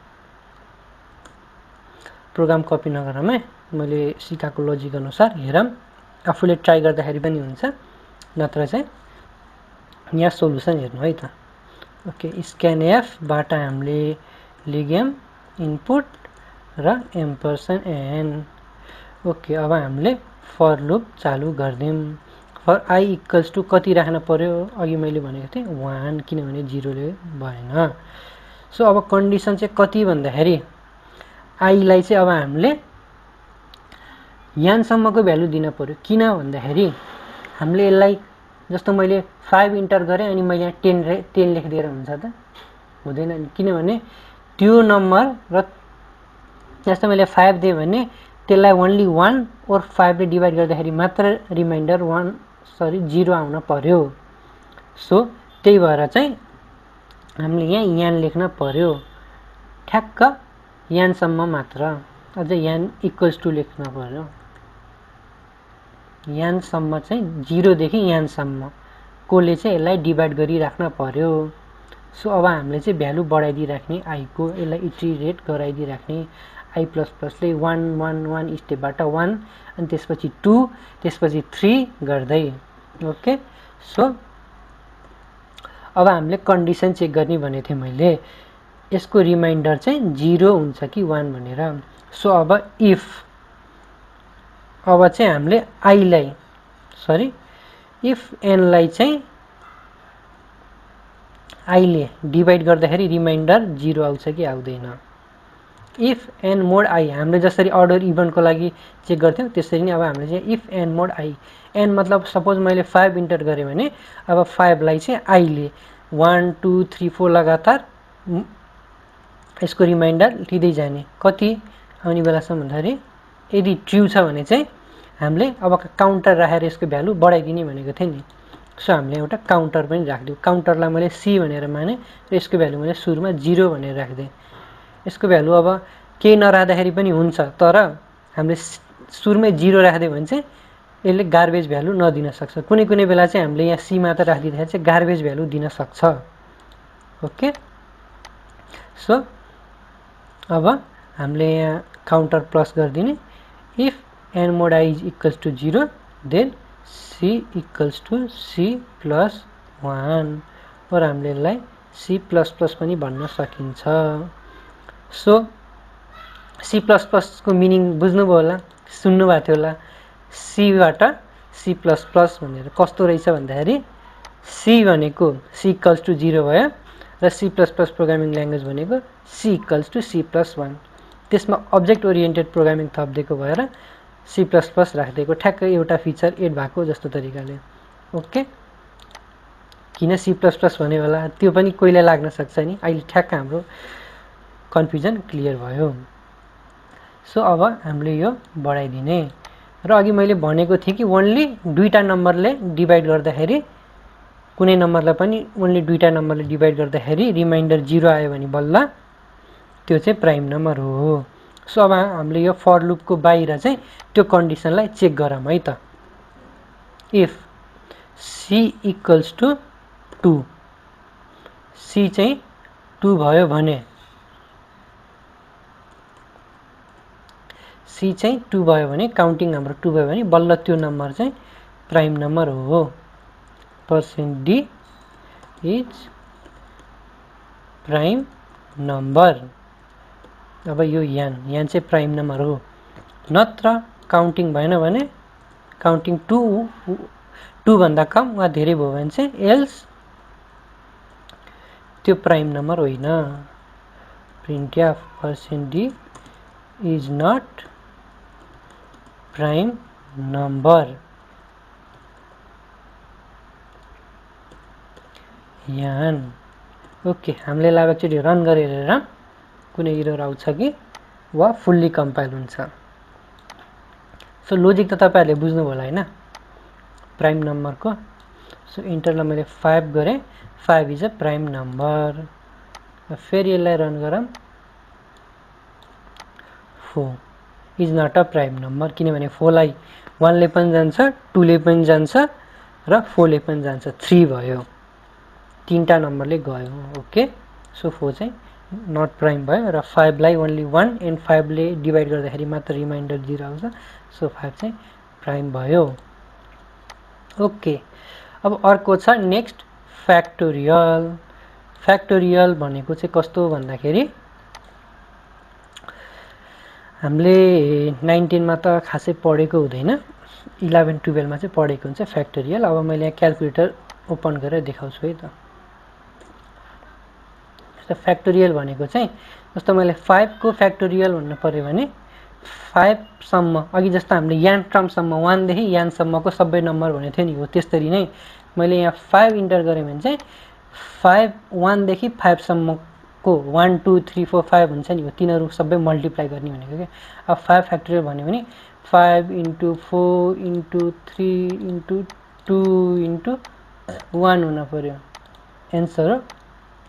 प्रोग्राम कपी नगरमै मैले सिकाएको लजिक अनुसार हेरौँ, आफूले ट्राई गर्दाखेरि पनि हुन्छ, नत्र चाहिँ यहाँ सोलुसन हेर्नु है त। ओके, स्क्यानएफ बाट हामीले लेख्यौं इनपुट र एम्परसेन्ड n। ओके, अब हामीले फर लुप चालु गर्दियौं। फर i इक्वल्स टु कति राख्न पर्यो, अघि मैले भनेको थिएँ 1, किनभने 0 ले भएन। सो अब कन्डिसन चाहिँ कति भन्दाखेरि i लाई चाहिँ अब हामीले यहाँसम्मको भ्यालु दिन पर्यो। किन भन्दाखेरि हामीले यसलाई जस्तो मैले 5 इन्टर गरेँ अनि मैले यहाँ 10 लेखिदिएर हुन्छ त, हुँदैन नि, किनभने त्यो नम्बर र जस्तो मैले 5 दिएँ भने त्यसलाई ओन्ली 1 और 5 ले डिभाइड गर्दाखेरि मात्र रिमाइन्डर 0 आउन पर्यो। सो त्यही भएर चाहिँ हामीले यहाँ लेख्न पर्यो, ठ्याक्क यहाँसम्म मात्र, अझ यहाँ इक्वल्स टु लेख्न पर्यो। यहाँसम्म चाहिँ 0 देखि यहाँसम्म कोले चाहिँ यसलाई डिभाइड गरिराख्न पर्यो। सो अब हामीले चाहिँ भ्यालु बढाइदिइराख्ने i को, यसलाई इटरेट गराइदिइराख्ने, i++ ले 1 1 1 स्टेपबाट 1, अनि त्यसपछि 2, त्यसपछि 3 गर्दै। ओके, सो अब हामीले कन्डिसन चेक गर्ने भनेको थिएँ मैले, यसको रिमाइन्डर चाहिँ 0 हुन्छ कि 1 भनेर। सो अब इफ, अब चाहिँ हामीले i लाई इफ n लाई चाहिँ i ले डिभाइड गर्दाखेरि रिमाइन्डर 0 आउँछ कि आउँदैन। इफ n मोड i, हामीले जसरी अर्डर इभनको लागि चेक गर्थ्यौं त्यसरी नै अब हामीले चाहिँ if n mode i, n मतलब सपोज मैले 5 इन्टर गरेँ भने अब 5 लाई चाहिँ i ले 1 2 3 4 लगातार यसको रिमाइन्डर लिँदै जाने, कति आउने बेलासम्म भन्दाखेरि यदि ट्रु छ भने चाहिँ हामीले अब काउन्टर राखेर यसको भ्यालु बढाइदिने भनेको थिएँ नि। सो हामीले एउटा काउन्टर पनि राखिदिउँ, काउन्टरलाई मैले c भनेर माने र यसको भ्यालु मैले सुरुमा 0 भनेर राखिदिएँ। यसको भ्यालु अब केही नराख्दाखेरि पनि हुन्छ, तर हामीले सुरुमै 0 राखिदियो भने चाहिँ यसले गार्बेज भ्यालु नदिन सक्छ। कुनै कुनै बेला चाहिँ हामीले यहाँ c मात्र राखिदिँदाखेरि चाहिँ गार्बेज भ्यालु दिन सक्छ। ओके, सो अब हामीले यहाँ काउन्टर प्लस गरिदिने, if n mod i is equals to 0 then c equals to c plus 1, और हामीले यसलाई c++ पनि भन्न सकिन्छ। सो c++ को मिनिङ बुझ्नुभयो होला, सुन्नुभएको थियो होला, c बाट c++ भनेर कस्तो रहेछ भन्दाखेरि c भनेको c equals to 0 भयो र c++ प्रोग्रामिङ ल्याङ्ग्वेज भनेको c equals to c+1, त्यसमा अब्जेक्ट ओरिएन्टेड प्रोग्रामिङ थपिदिएको भएर c++ राखिदिएको, ठ्याक्कै एउटा फिचर एड भएको जस्तो तरिकाले। ओके, किन c++ भन्यो होला त्यो पनि कोहीलाई लाग्न सक्छ नि, अहिले ठ्याक्क हाम्रो कन्फ्युजन क्लियर भयो। सो अब हामीले यो बढाइदिने, र अघि मैले भनेको थिएँ कि ओन्ली दुईटा नम्बरले डिभाइड गर्दाखेरि, कुनै नम्बरलाई पनि ओन्ली दुईटा नम्बरले डिभाइड गर्दाखेरि रिमाइन्डर 0 आयो भने बल्ल त्यो चाहिँ प्राइम नम्बर हो। सो अब हामीले यो फर लुपको बाहिर चाहिँ त्यो कन्डिसनलाई चेक गरौँ है त। If C equals to 2, C चाहिँ 2 भयो भने, सी चाहिँ 2 भयो भने, काउन्टिङ हाम्रो 2 भयो भने बल्ल त्यो नम्बर चाहिँ प्राइम नम्बर हो। Percent D is prime number. अब यो यान चाहिँ प्राइम नम्बर हो। नत्र काउन्टिङ भएन भने, काउन्टिङ 2 भन्दा कम वा धेरै भयो भने चाहिँ एल्स त्यो प्राइम नम्बर होइन। Printf percent D is not prime number. यान ओके, हामीले लाभ एकचोटि रन गरेर हेरौँ कुनै एरर आउँछ कि वा फुल्ली कम्पाइल हुन्छ। सो लोजिक त तपाईँहरूले बुझ्नुभयो होला होइन प्राइम नम्बरको। सो इन्टरलाई मैले 5 गरेँ, 5 इज अ प्राइम नम्बर। फेरि यसलाई रन गरौँ, 4 is not a prime number, किनभने 4 लाई 1 ले पनि जान्छ, 2 ले पनि जान्छ र 4 ले पनि जान्छ, 3 भयो, 3टा नम्बरले गयो। ओके, सो 4 चाहिँ नट प्राइम भयो र 5 लाई ओन्ली 1 एन्ड 5 ले डिभाइड गर्दाखेरि मात्र रिमाइन्डर 0 आउँछ। सो 5 चाहिँ प्राइम भयो। ओके, अब अर्को छ नेक्स्ट फ्याक्टोरियल। फ्याक्टोरियल भनेको चाहिँ कस्तो भन्दाखेरि हामीले 19 मा त खासै पढेको हुँदैन, 11, 12 मा चाहिँ पढेको हुन्छ फ्याक्टोरियल। अब मैले यहाँ क्याल्कुलेटर ओपन गरेर देखाउँछु है त। फ्याक्टोरियल भनेको चाहिँ जस्तो मैले 5 को फ्याक्टोरियल भन्नु पर्यो भने 5 सम्म, अघि जस्तो हामीले यान टर्मसम्म 1 देखि यानसम्मको सबै नम्बर भनेको थियो नि, हो त्यसरी नै मैले यहाँ 5 इन्टर गरेँ भने चाहिँ 5 1 देखि 5 सम्मको 1 2 3 4 5 हुन्छ नि, हो तिनीहरू सबै मल्टिप्लाई गर्ने भनेको क्या। अब 5 फ्याक्टोरियल भन्यो भने 5 इन्टु 4 इन्टु 3 इन्टु 2 इन्टु 1 हुन पर्यो, एन्सर हो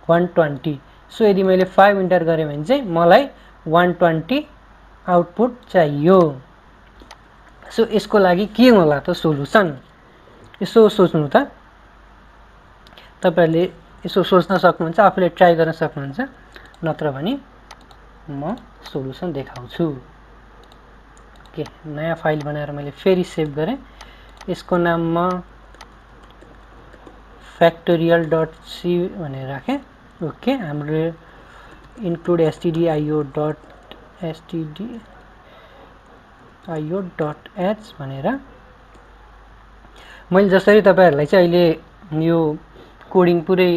120। सो यदि मैले 5 इन्टर गरेँ भने चाहिँ मलाई 120 आउटपुट चाहियो। सो यसको लागि के होला त सोलुसन, यसो सोच्नु त। तपाईहरूले यसो सोच्न सक्नुहुन्छ, आफूले ट्राई गर्न सक्नुहुन्छ, नत्र भने म सोलुसन देखाउँछु। ओके, नयाँ फाइल बनाएर मैले फेरि सेभ गरेँ, यसको नाम म factorial.c भनेर राखेँ। ओके, हाम्रो इन्क्लुड stdio.h भनेर मैले जसरी तपाईँहरूलाई चाहिँ अहिले यो कोडिङ पुरै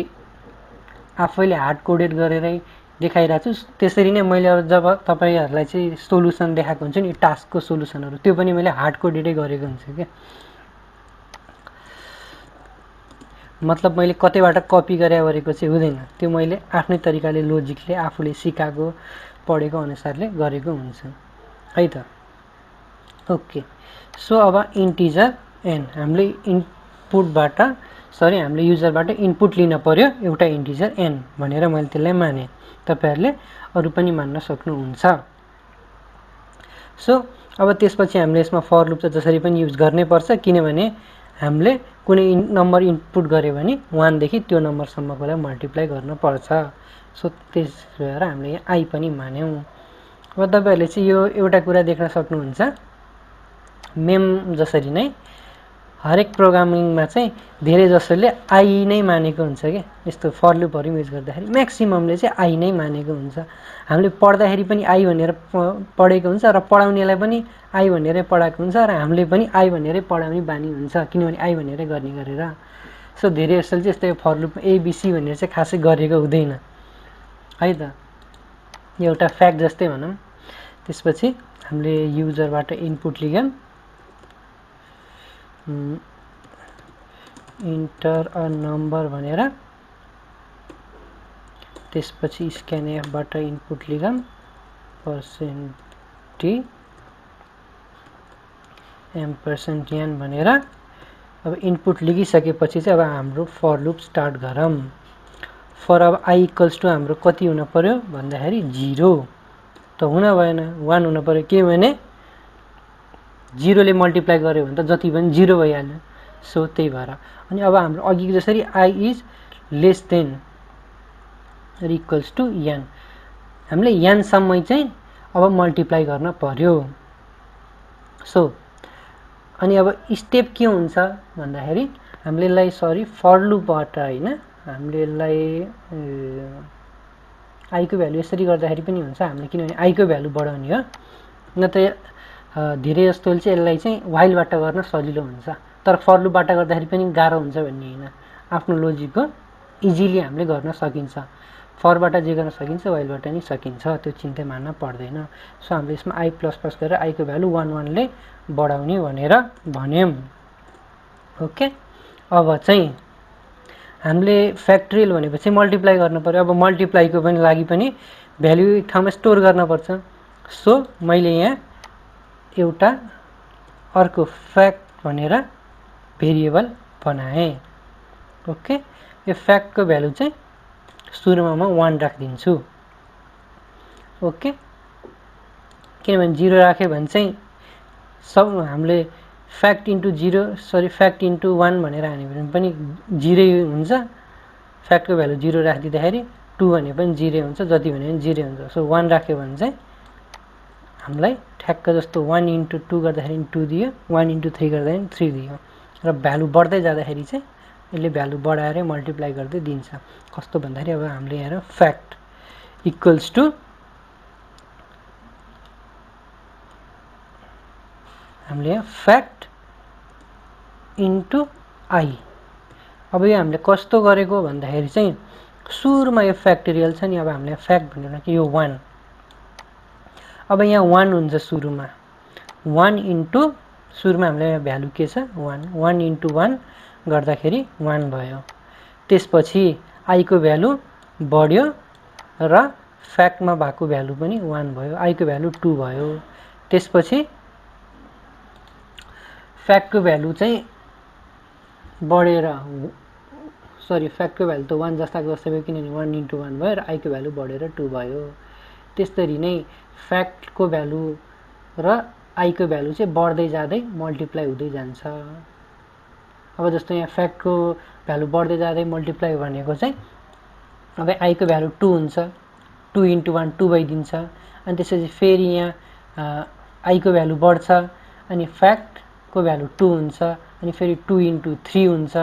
आफैले हार्ड कोडेड गरेरै देखाइरहेको छु, त्यसरी नै मैले जब तपाईँहरूलाई चाहिँ सोलुसन देखाएको हुन्छ नि टास्कको सोलुसनहरू, त्यो पनि मैले हार्ड कोडेडै गरेको हुन्छु क्या। मतलब मैले कतैबाट कपी गरेको चाहिँ हुँदैन, त्यो मैले आफ्नै तरिकाले लोजिकले आफूले सिकाएको पढेको अनुसारले गरेको हुन्छ है त। ओके, सो अब इन्टिजर एन हामीले इनपुटबाट हामीले युजरबाट इनपुट लिन पर्यो एउटा इन्टिजर एन भनेर मैले त्यसलाई माने। तपाईँहरूले अरू पनि मान्न सक्नुहुन्छ। सो अब त्यसपछि हामीले यसमा फर लुप त जसरी पनि युज गर्नै पर्छ, किनभने हामीले कुनै नम्बर इनपुट गर्यो भने 1 देखि त्यो नम्बरसम्मकोलाई मल्टिप्लाई गर्नुपर्छ। सो त्यस भएर हामीले यहाँ आई पनि मान्यौँ। अब तपाईँहरूले चाहिँ यो एउटा कुरा देख्न सक्नुहुन्छ, मेम जसरी नै हरेक प्रोग्रामिङमा चाहिँ धेरै जसोले आई नै मानेको हुन्छ क्या। यस्तो फर लुपहरू युज गर्दाखेरि म्याक्सिममले चाहिँ आई नै मानेको हुन्छ। हामीले पढ्दाखेरि पनि आई भनेर पढेको हुन्छ र पढाउनेलाई पनि आई भनेरै पढाएको हुन्छ र हामीले पनि आई भनेरै पढाउने बानी हुन्छ, किनभने आई भनेरै गर्ने गरेर। सो धेरै जसोले चाहिँ यस्तो फर लुप एबिसी भनेर चाहिँ खासै गरेको हुँदैन है त, एउटा फ्याक्ट जस्तै भनौँ। त्यसपछि हामीले युजरबाट इनपुट लियौँ, इन्टर अ नम्बर भनेर, त्यसपछि स्क्यानएफबाट इनपुट लियौँ %t एम्परसेन्ड भनेर। अब इनपुट लिगिसकेपछि चाहिँ अब हाम्रो फर लुप स्टार्ट गरौँ। फर अब आई इक्वल्स टु हाम्रो कति हुन पर्यो भन्दाखेरि 0 त हुन भएन, 1 हुन पर्यो, किनभने 0 ले मल्टिप्लाई गर्यो भने त जति पनि 0 भइहाल्यो। सो त्यही भएर अनि अब हाम्रो अघि जसरी आई इज लेस देन र इक्वल्स टु एन, हामीले एनसम्म चाहिँ अब मल्टिप्लाई गर्न पर्यो। सो अनि अब स्टेप के हुन्छ भन्दाखेरि हामीले यसलाई फर लुपबाट होइन, हामीले यसलाई आईको भ्यालु यसरी गर्दाखेरि पनि हुन्छ हामीले, किनभने आईको भ्यालु बढाउने हो। न त धेरै जस्तोले चाहिँ यसलाई चाहिँ वाइलबाट गर्न सजिलो हुन्छ, तर फर लुपबाट गर्दाखेरि पनि गाह्रो हुन्छ भन्ने होइन, आफ्नो लोजिक हो, इजिली हामीले गर्न सकिन्छ। फरबाट जे गर्न सकिन्छ वाइलबाट नि सकिन्छ, त्यो चिन्ता मान्न पर्दैन। सो हामीले यसमा आई प्लस प्लस गरेर आईको भ्यालु 1 1 ले बढाउने भनेर भन्यौँ। ओके, अब चाहिँ हामीले फ्याक्टोरियल भनेपछि मल्टिप्लाई गर्नु पर्यो। अब मल्टिप्लाईको पनि लागि पनि भ्यालु एक ठाउँमा स्टोर गर्न पर्छ। सो मैले यहाँ एउटा अर्को फ्याक्ट भनेर भेरिएबल बनाएँ। ओके, यो फ्याक्टको भ्यालु चाहिँ सुरुमा म 1 राखिदिन्छु। ओके, किनभने 0 राख्यो भने चाहिँ सब हामीले फ्याक्ट इन्टु 0 फ्याक्ट इन्टु 1 भनेर हाल्यो भने पनि 0 हुन्छ। फ्याक्टको भ्यालु 0 राखिदिँदाखेरि 2 भने पनि 0 हुन्छ, जति भने पनि 0 हुन्छ। सो 1 राख्यो भने चाहिँ हामीलाई ठ्याक्क जस्तो 1 इन्टु 2 गर्दाखेरि 2 दियो, 1 इन्टु 3 गर्दाखेरि 3 दियो, र भ्यालु बढ्दै जाँदाखेरि चाहिँ यसले भ्यालु बढाएर मल्टिप्लाई गर्दै दिन्छ। कस्तो भन्दाखेरि अब हामीले हेरौँ, फ्याक्ट इक्वल्स टु हामीले यहाँ फ्याक्ट इन्टु आई। अब यो हामीले कस्तो गरेको भन्दाखेरि चाहिँ सुरुमा यो फ्याक्टोरियल छ नि, अब हामीले फ्याक्ट भनेर कि यो 1, अब यहाँ 1 हुन्छ सुरुमा, 1 इन्टु सुरुमा हामीले भ्यालु के छ 1, 1 इन्टु 1 गर्दाखेरि 1 भयो। त्यसपछि आईको भ्यालु बढ्यो र फ्याक्टमा भएको भ्यालु पनि 1 भयो, आईको भ्यालु 2 भयो। त्यसपछि फ्याक्टको भ्यालु चाहिँ बढेर फ्याक्टको भ्यालु त 1 जस्ताको जस्तै भयो, किनभने 1 इन्टु 1 भयो र आईको भ्यालु बढेर 2 भयो। त्यस्तरी नै फ्याक्टको भ्यालु र आईको भ्यालु चाहिँ बढ्दै जाँदै मल्टिप्लाई हुँदै जान्छ। अब जस्तो यहाँ फ्याक्टको भ्यालु बढ्दै जाँदै मल्टिप्लाई भनेको चाहिँ अब आईको भ्यालु 2 हुन्छ, 2 इन्टु 1 2 भइदिन्छ। अनि त्यसपछि फेरि यहाँ आईको भ्यालु बढ्छ, अनि फ्याक्टको भ्यालु 2 हुन्छ, अनि फेरि 2 इन्टु 3 हुन्छ,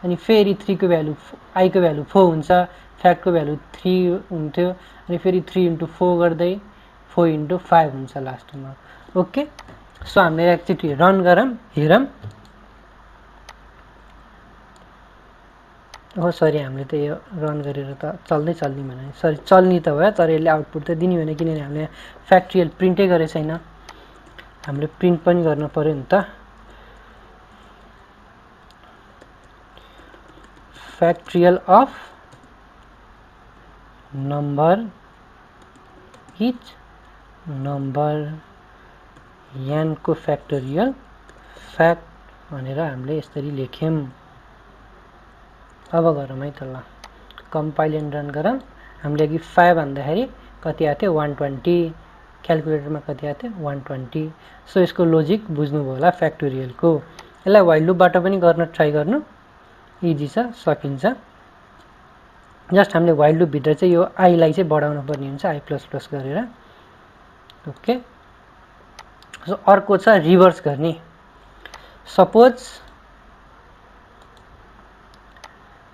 अनि फेरि 3 को भ्यालु आईको भ्यालु 4 हुन्छ, फ्याक्टको भ्यालु 3 हुन्थ्यो, अनि फेरि 3 इन्टु 4 गर्दै 4 इन्टु 5 हुन्छ लास्टमा। ओके, सो हामीले एकचोटि रन गरौँ, हेरौँ। हो सरी, हामीले त यो रन गरेर त चल्दै चल्ने भने चल्ने त भयो, तर यसले आउटपुट त दिने भने, किनभने हामीले फ्याक्टोरियल प्रिन्टै गरेको छैन, हामीले प्रिन्ट पनि गर्न पर्यो नि त। Factorial of number each number N को फ्याक्टोरियल फ्याक्ट भनेर हामीले यसरी लेख्यौँ। अब गरौँ है त, ल कम्पाइल एन्ड रन गरौँ। हामीले अघि 5 भन्दाखेरि कति आएको थियो 120, क्यालकुलेटरमा कति आएको थियो 120। सो यसको लोजिक बुझ्नुभयो होला फ्याक्टोरियलको। यसलाई वाइल लुपबाट पनि गर्न ट्राई गर्नु, इजी छ, सकिन्छ। जस्ट हामीले वाइल लुपभित्र चाहिँ यो आईलाई चाहिँ बढाउनु पर्ने हुन्छ, आई प्लस प्लस गरेर। ओके, सो अर्को छ रिभर्स गर्ने। सपोज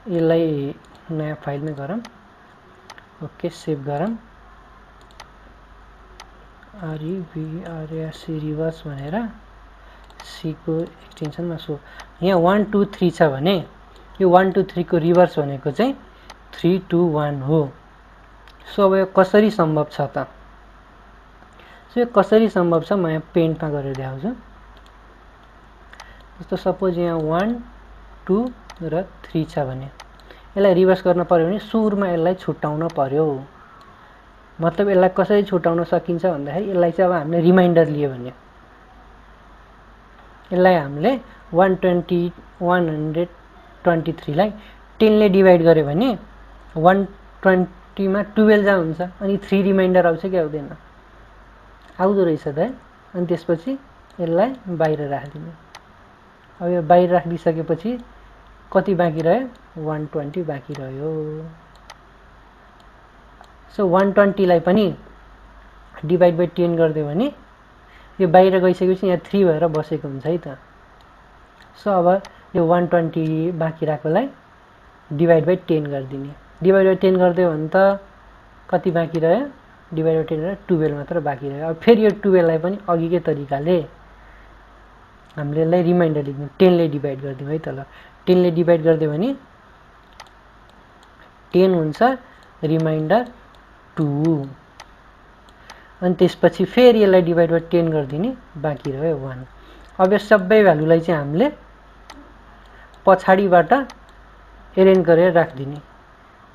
यसलाई नयाँ फाइलमै गरौँ। ओके, सेभ गरौँ, REVERS रिभर्स भनेर सी को एक्सटेन्सनमा। सो यहाँ 1 2 3 छ भने यो 1 2 3 को रिभर्स भनेको चाहिँ 3 2 1 हो। सो अब यो कसरी सम्भव छ त? सो यो कसरी सम्भव छ म यहाँ पेन्टमा गरेर देखाउँछु। जस्तो सपोज यहाँ 1 2 र 3 छ भने यसलाई रिभर्स गर्न पर्यो भने सुरुमा यसलाई छुट्याउन पर्यो। मतलब यसलाई कसरी छुट्याउन सकिन्छ भन्दाखेरि यसलाई चाहिँ अब हामीले रिमाइन्डर लियो भने यसलाई हामीले 123 लाई 10 ले डिभाइड गर्यो भने 120 मा 12 जहाँ हुन्छ अनि 3 रिमाइन्डर आउँछ कि आउँदैन, आउँदो रहेछ त है। अनि त्यसपछि यसलाई बाहिर राखिदिने। अब यो बाहिर राखिदिसकेपछि कति बाँकी रह्यो, 120 बाँकी रह्यो। सो 120 लाई पनि डिभाइड बाई 10 गरिदियो भने यो बाहिर गइसकेपछि यहाँ 3 भएर बसेको हुन्छ है त। सो अब यो 120 बाँकी रहेकोलाई डिभाइड बाई 10 गरिदिने। डिभाइड बाई 10 गरिदियो भने त कति बाँकी रह्यो, डिभाइड बाई 10 गरेर 12 मात्र बाँकी रह्यो। अब फेरि यो 12 लाई पनि अघिकै तरिकाले हामीले यसलाई रिमाइन्डर लेख्दिउँ, 10 ले डिभाइड गरिदिउँ है त। ल 10 ले डिभाइड गरिदियो भने 10 हुन्छ रिमाइन्डर 2। अनि त्यसपछि फेरि यसलाई डिभाइड बाई 10 गरिदिने, बाँकी रह्यो 1। अब यो सबै भ्यालुलाई चाहिँ हामीले पछाडिबाट एरेन्ज गरेर राखिदिने।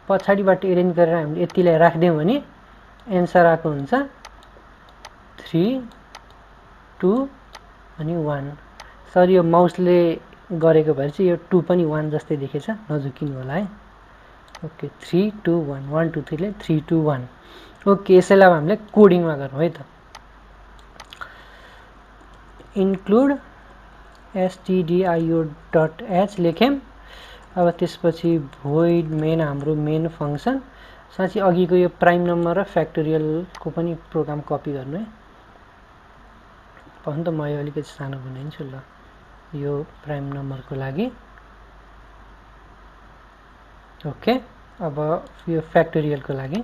पछाडिबाट एरेन्ज गरेर हामीले यतिलाई राखिदियौँ भने एन्सर आएको हुन्छ 3, 2 अनि 1। सरी यो माउसले गरेको भएर चाहिँ यो 2 पनि 1 जस्तै देखेछ, नझुकिनु होला है। ओके 3, 2, 1, 1, 2, 3 ले 3, 2, 1। ओके यसैलाई अब हामीले कोडिङमा गरौँ है त। Include stdio.h लेख्यौँ। अब त्यसपछि भोइड मेन हाम्रो मेन फङ्सन। साँच्चै अघिको यो प्राइम नम्बर र फ्याक्टोरियलको पनि प्रोग्राम कपी गर्नु है। पर्नु त म यो अलिकति सानो बनाइदिन्छु ल, यो प्राइम नम्बरको लागि। ओके अब यो फ्याक्टोरियलको लागि।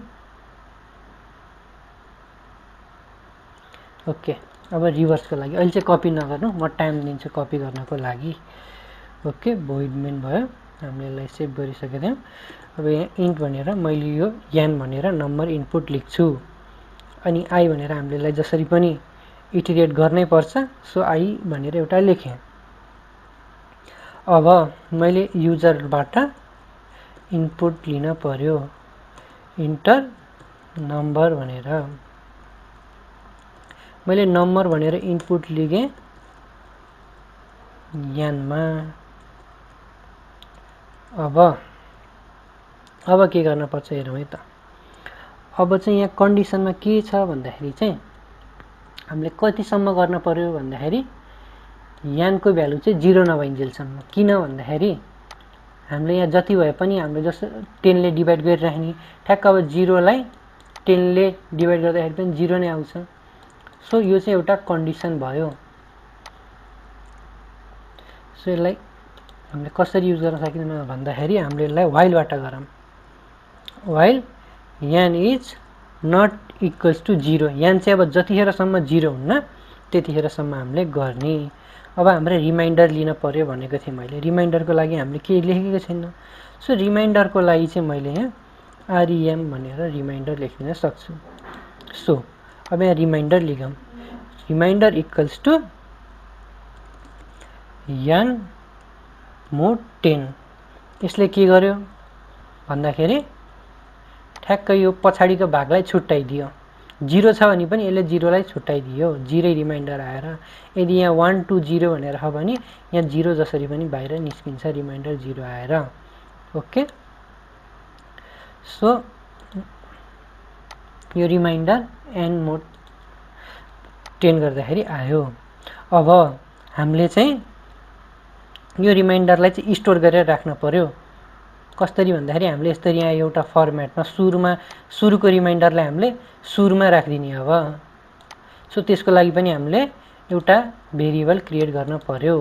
ओके अब रिभर्सको लागि अहिले चाहिँ कपी नगर्नु, म टाइम दिन्छु कपी गर्नको लागि। ओके भोइड मेन भयो, हामीले यसलाई सेभ गरिसकेका थियौँ। अब यहाँ इन्ट भनेर मैले यो यान भनेर नम्बर इनपुट लेख्छु, अनि आई भनेर हामीले यसलाई जसरी पनि इटरेट गर्नै पर्छ। सो आई भनेर एउटा लेखेँ। अब मैले युजरबाट इनपुट लिन पर्यो, इन्टर नम्बर भनेर मैले नम्बर भनेर इनपुट लिएँ यानमा। अब के गर्न पर्छ हेरौँ है त। अब चाहिँ यहाँ कन्डिसनमा के छ भन्दाखेरि चाहिँ हामीले कतिसम्म गर्न पर्यो भन्दाखेरि यानको भ्यालु चाहिँ 0 नभइन्जेलसम्म। किन भन्दाखेरि हामीले यहाँ जति भए पनि हामीले जस्तो 10 ले डिभाइड गरिराख्ने, ठ्याक्क अब 0 लाई 10 ले डिभाइड गर्दाखेरि पनि 0 नै आउँछ। सो यो चाहिँ एउटा कन्डिसन भयो। सो यसलाई हामीले कसरी युज गर्न सकिँदैन भन्दाखेरि हामीले यसलाई व्हाइलबाट गरौँ। व्हाइल यान इज नट इक्वल्स टु 0। यान चाहिँ अब जतिखेरसम्म 0 हुन्न त्यतिखेरसम्म हामीले गर्ने। अब हाम्रो रिमाइन्डर लिन पर्यो भनेको थिएँ मैले। रिमाइन्डरको लागि हामीले केही लेखेको छैन। सो रिमाइन्डरको लागि चाहिँ मैले यहाँ आरइएम भनेर रिमाइन्डर लेखिदिन सक्छु। सो अब यहाँ रिमाइन्डर लेखौँ। रिमाइन्डर इक्वल्स टु यान मोड 10। यसले के गर्यो भन्दाखेरि ठ्याक्क यो पछाडिको भागलाई छुट्याइदियो। 0 छ भने पनि यसले 0 लाई छुट्याइदियो, 0 रिमाइन्डर आएर। यदि यहाँ 1, 2, 0 भनेर छ भने यहाँ 0 जसरी पनि बाहिर निस्किन्छ, रिमाइन्डर 0 आएर। ओके सो यो रिमाइन्डर एन मोड 10 गर्दाखेरि आयो। अब हामीले चाहिँ यो रिमाइन्डरलाई चाहिँ स्टोर गरेर राख्न पर्यो। कसरी भन्दाखेरि हामीले यसरी यहाँ एउटा फर्मेटमा सुरुको रिमाइन्डरलाई हामीले सुरुमा राखिदिने। अब सो त्यसको लागि पनि हामीले एउटा भेरिएबल क्रिएट गर्न पर्यो।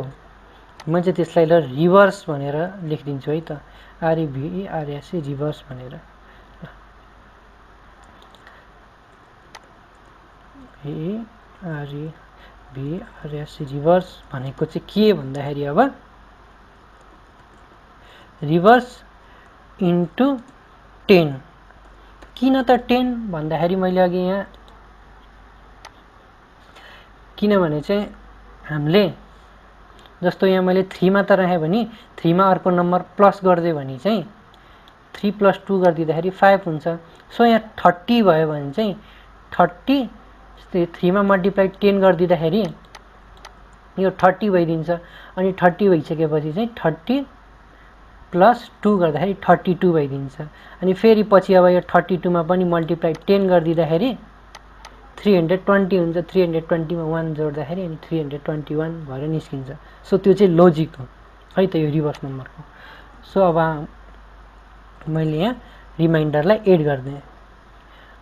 म चाहिँ त्यसलाई ल रिभर्स भनेर लेखिदिन्छु है त, आरइभीआरएसई रिभर्स भनेर। आरइभीआरएसई रिभर्स भनेको चाहिँ के भन्दाखेरि अब रिभर्स इन्टु 10। किन त 10 भन्दाखेरि मैले अघि यहाँ किनभने चाहिँ हामीले जस्तो यहाँ मैले 3 मा त राखेँ भने 3 मा अर्को नम्बर प्लस गरिदियो भने चाहिँ 3 + 2 गरिदिँदाखेरि 5 हुन्छ। सो यहाँ 30 भयो भने चाहिँ 30 3 मा मल्टिप्लाई 10 गरिदिँदाखेरि यो 30 भइदिन्छ। अनि 30 भइसकेपछि चाहिँ 30 प्लस 2 गर्दाखेरि 32 भइदिन्छ। अनि फेरि पछि अब यो 32 मा पनि मल्टिप्लाई 10 गरिदिँदाखेरि 320 हुन्छ। 320 मा 1 जोड्दाखेरि अनि 321 भएर निस्किन्छ। सो त्यो चाहिँ लोजिक हो है त यो रिभर्स नम्बरको। सो अब मैले यहाँ रिमाइन्डरलाई एड गरिदिएँ।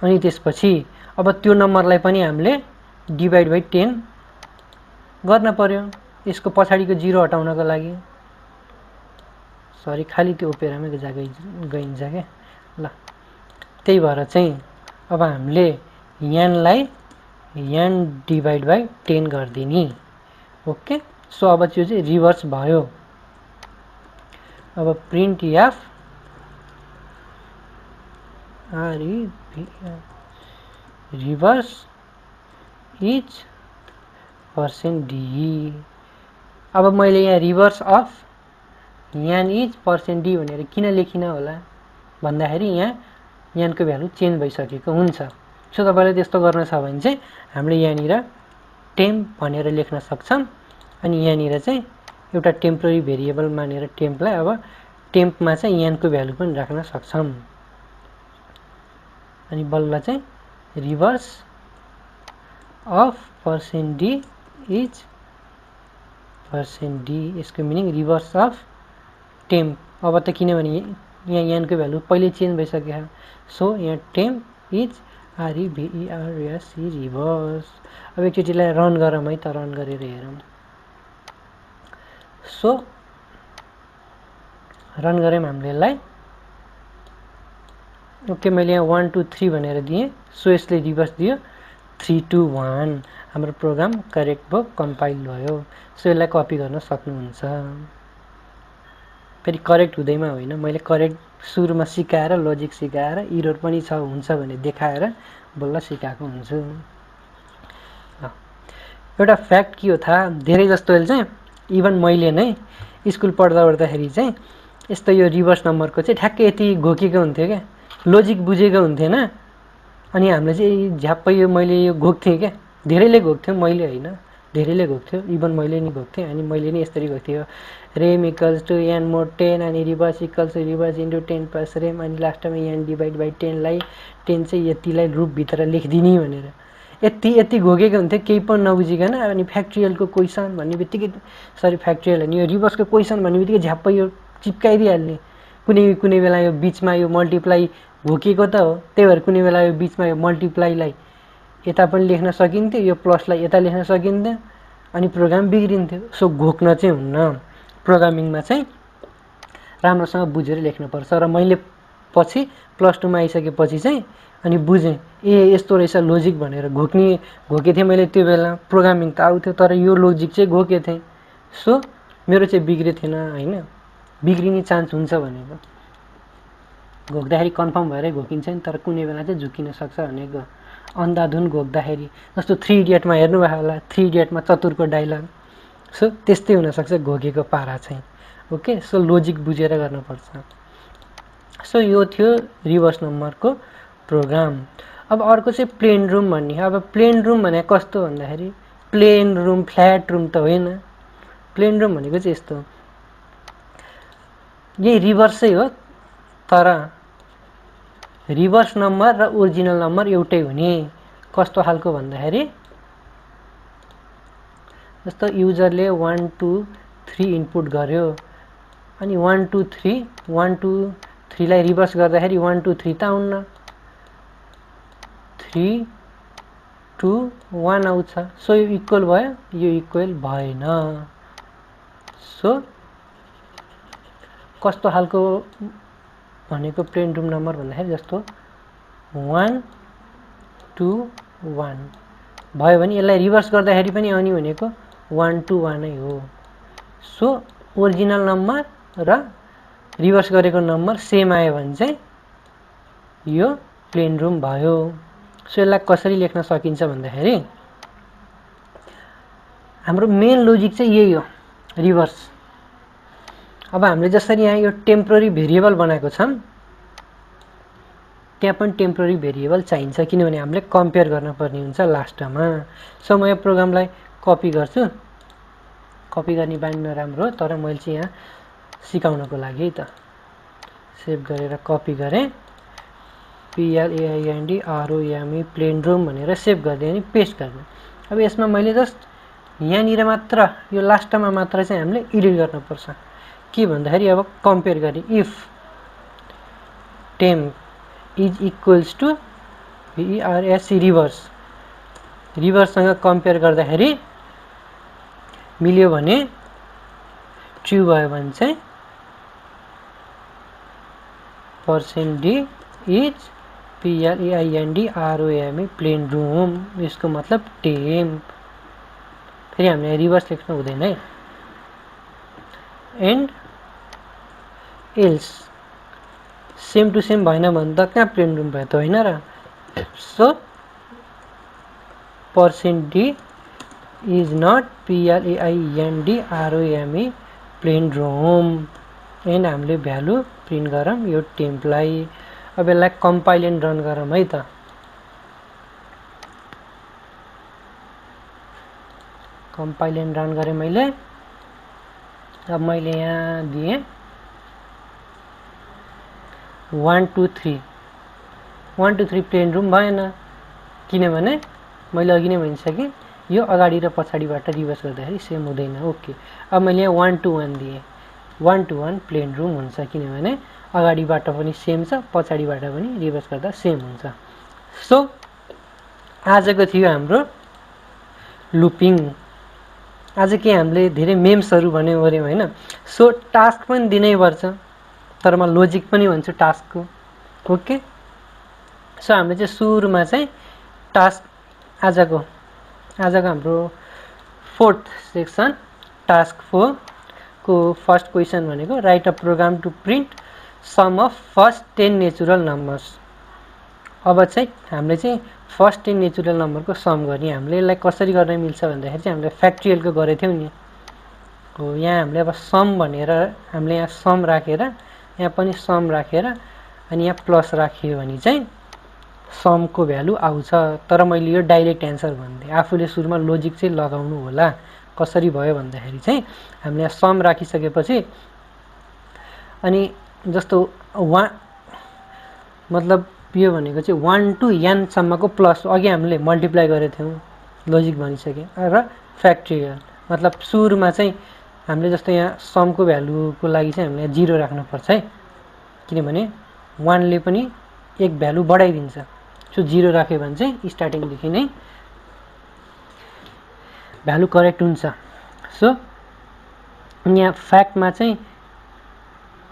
अनि त्यसपछि अब त्यो नम्बरलाई पनि हामीले डिभाइड बाइ 10 गर्न पर्यो यसको पछाडिको 0 हटाउनको लागि। सरी खाली त्यो ओपेरामै गइन्छ क्या ल। त्यही भएर चाहिँ अब हामीले यानलाई यान डिभाइड बाइ 10 गरिदिने। ओके, सो अब त्यो चाहिँ रिभर्स भयो। अब printf reverse is %d। अब मैले यहाँ रिभर्स अफ यान इज %d भनेर किन लेखिन होला भन्दाखेरि यहाँ यानको भ्यालु चेन्ज भइसकेको हुन्छ। सो तपाईले त्यस्तो गर्न छ भने चाहिँ हामीले यहाँनिर टेम्प भनेर लेख्न सक्छौं। अनि यहाँनिर चाहिँ एउटा टेम्पोररी भेरिएबल मानेर टेम्पलाई अब टेम्पमा चाहिँ यानको भ्यालु पनि राख्न सक्छौं। अनि बल्ल चाहिँ reverse of %d is %d यसको मिनिङ रिभर्स अफ टेम्प। अब त किनभने यहाँ यानको भ्यालु पहिले चेन्ज भइसक्यो। सो यहाँ टेम्प इज REVERS रिभर्स। अब एकचोटिलाई रन गरौँ है त, रन गरेर हेरौँ। सो रन गऱ्यौँ हामीले यसलाई। ओके, मैले यहाँ 1 2 3 भनेर दिएँ। सो यसले रिभर्स दियो 3 2 1। हाम्रो प्रोग्राम करेक्ट भयो, कम्पाइल भयो। सो यसलाई कपी गर्न सक्नुहुन्छ। फेरि करेक्ट हुँदैमा होइन, मैले करेक्ट सुरुमा सिकाएर लजिक सिकाएर इरर पनि छ हुन्छ भने देखाएर बल्ल सिकाएको हुन्छु। एउटा फ्याक्ट के हो थाहा, धेरै जस्तोले चाहिँ इभन मैले नै स्कुल पढ्दाखेरि चाहिँ यस्तो यो रिभर्स नम्बरको चाहिँ ठ्याक्कै यति घोकेको हुन्थ्यो क्या, लोजिक बुझेको हुन्थेन। अनि हामीले चाहिँ झ्याप्पै यो मैले यो घोक्थेँ क्या, धेरैले घोक्थ्यो, मैले होइन धेरैले घोक्थ्यो। इभन मैले नि घोक्थेँ। अनि मैले नि यसरी घोक्थ्यो rem equals to n mod 10 अनि reverse equals to reverse into 10 plus rem अनि लास्टमा n डिभाइड बाई 10 लाई 10 चाहिँ यतिलाई लुपभित्र लेखिदिने भनेर यति घोकेको हुन्थ्यो, केही पनि नबुझिकन। अनि फ्याक्ट्रियलको क्वेसन भन्ने बित्तिकै, सरी फ्याक्ट्रियल होइन, यो रिभर्सको क्वेसन भन्ने बित्तिकै झ्याप्पै यो चिप्काइदिइहाल्ने। कुनै बेला यो बिचमा यो मल्टिप्लाई घोकेको त हो, त्यही भएर कुनै बेला यो बिचमा यो मल्टिप्लाईलाई यता पनि लेख्न सकिन्थ्यो, यो प्लसलाई यता लेख्न सकिन्थ्यो, अनि प्रोग्राम बिग्रिन्थ्यो। सो घोक्न चाहिँ हुन्न, प्रोग्रामिङमा चाहिँ राम्रोसँग बुझेर लेख्नुपर्छ। र मैले पछि प्लस 2 मा आइसकेपछि चाहिँ अनि बुझेँ, यस्तो रहेछ लोजिक भनेर। घोकेको थिएँ मैले त्यो बेला, प्रोग्रामिङ त आउँथ्यो तर यो लोजिक चाहिँ घोकेको थिएँ। सो मेरो चाहिँ बिग्रेको थिएन होइन, बिग्रिने चान्स हुन्छ भनेको। घोक्दाखेरि कन्फर्म भएरै घोकिन्छ नि, तर कुनै बेला चाहिँ झुकिन सक्छ भनेको। अन्धाधुन घोक्दाखेरि, जस्तो 3 इडियटमा हेर्नुभएको होला, 3 इडियटमा चतुरको डायलग। सो त्यस्तै हुनसक्छ घोकेको पारा चाहिँ। ओके, सो लोजिक बुझेर गर्नुपर्छ। सो यो थियो रिभर्स नम्बरको प्रोग्राम। अब अर्को चाहिँ प्लेन रुम भन्ने। अब प्लेन रुम भने कस्तो भन्दाखेरि प्लेन रुम, फ्ल्याट रुम त होइन। प्लेन रुम भनेको चाहिँ यस्तो, यही रिभर्सै हो तर रिभर्स नम्बर र ओरिजिनल नम्बर एउटै हुने। कस्तो खालको भन्दाखेरि जस्तो युजरले 1 2 3 इनपुट गर्यो अनि 1 2 3 लाई रिभर्स गर्दाखेरि 1 2 3 त आउन्न, 3 2 1 आउँछ। सो यो इक्वल भयो, यो इक्वल भएन। सो कस्तो खालको भनेको प्लेन रुम नम्बर भन्दाखेरि जस्तो 1 2 1 भयो भने यसलाई रिभर्स गर्दाखेरि पनि आउने भनेको 1 2 1 नै हो। सो ओरिजिनल नम्बर र रिभर्स गरेको नम्बर सेम आयो भने चाहिँ यो प्लेन रुम भयो। सो यसलाई कसरी लेख्न सकिन्छ भन्दाखेरि हाम्रो मेन लोजिक चाहिँ यही हो, रिभर्स। अब हामीले जसरी यहाँ यो टेम्पोररी भेरिएबल बनाएको छौं, त्यहाँ पनि टेम्पोररी भेरिएबल चाहिन्छ, किनभने हामीले कम्पेयर गर्न पर्ने हुन्छ लास्टमा। सो म यो प्रोग्रामलाई कपी गर्छु। कपी गर्ने बानी नराम्रो हो, तर मैले चाहिँ यहाँ सिकाउनको लागि त सेभ गरेर कपी गरेँ PLAIND ROME प्लेन रुम भनेर सेभ गरिदिएँ अनि पेस्ट गरिदिएँ। अब यसमा मैले जस्ट यहाँनिर मात्र यो लास्टमा मात्र चाहिँ हामीले एडिट गर्नुपर्छ। के भन्दाखेरि अब कम्पेयर गरेँ if temp is equals to VERSC रिभर्ससँग कम्पेयर गर्दाखेरि मिल्यो भने ट्रु भयो भने चाहिँ %D इज PLAIND ROME प्लेन रुम, यसको मतलब टेम्प। फेरि हामीले रिभर्स लेख्नु हुँदैन है। And else same to same भएन भने त कहाँ प्लेन रुम भयो त होइन र। So %D is not PLAIND ROME palindrome and हामीले भ्यालु प्रिन्ट गरौँ यो टेम्पलाई। अब यसलाई कम्पाइल एन्ड रन गरौँ है त। कम्पाइल एन्ड रन गरेँ मैले। अब मैले यहाँ दिएँ 1 2 3 1 2 3 प्लेन रुम भएन, किनभने मैले अघि नै भनिसकेँ यो अगाडि र पछाडिबाट रिभर्स गर्दाखेरि सेम हुँदैन। ओके, अब मैले यहाँ 1 2 1 दिएँ। 1 2 1 प्लेन रुम हुन्छ, किनभने अगाडिबाट पनि सेम छ, पछाडिबाट पनि रिभर्स गर्दा सेम हुन्छ। सो आजको थियो हाम्रो लुपिङ। आज के हामीले धेरै मेम्सहरू भन्यो गऱ्यौँ होइन। सो टास्क पनि दिनैपर्छ, तर म लोजिक पनि भन्छु टास्कको। ओके, सो हामीले चाहिँ सुरुमा चाहिँ टास्क आजको हाम्रो 4th सेक्सन टास्क 4 को फर्स्ट क्वेसन भनेको write a program to print sum of first 10 natural numbers. अब चाहिँ हामीले चाहिँ फर्स्ट 10 नेचुरल नम्बरको सम गर्ने। हामीले यसलाई कसरी गर्न मिल्छ भन्दाखेरि चाहिँ हामीले फ्याक्ट्रियलको गरेको थियौँ नि हो। यहाँ हामीले अब सम भनेर हामीले यहाँ सम राखेर यहाँ पनि सम राखेर अनि यहाँ प्लस राखियो भने चाहिँ समको भ्यालु आउँछ। तर मैले यो डाइरेक्ट एन्सर भनिदिएँ, आफूले सुरुमा लोजिक चाहिँ लगाउनु होला। कसरी भयो भन्दाखेरि चाहिँ हामीले यहाँ सम राखिसकेपछि अनि जस्तो मतलब यो भनेको चाहिँ 1 to n सम्मको प्लस अघि हामीले मल्टिप्लाई गरेको थियौँ, लोजिक भनिसकेँ। र फ्याक्ट्रियल मतलब सुरुमा चाहिँ हामीले जस्तो यहाँ समको भ्यालुको लागि चाहिँ हामीले 0 राख्नुपर्छ है, किनभने 1ले पनि एक भ्यालु बढाइदिन्छ। सो 0 राख्यो भने चाहिँ स्टार्टिङदेखि नै भ्यालु करेक्ट हुन्छ। सो यहाँ फ्याक्टमा चाहिँ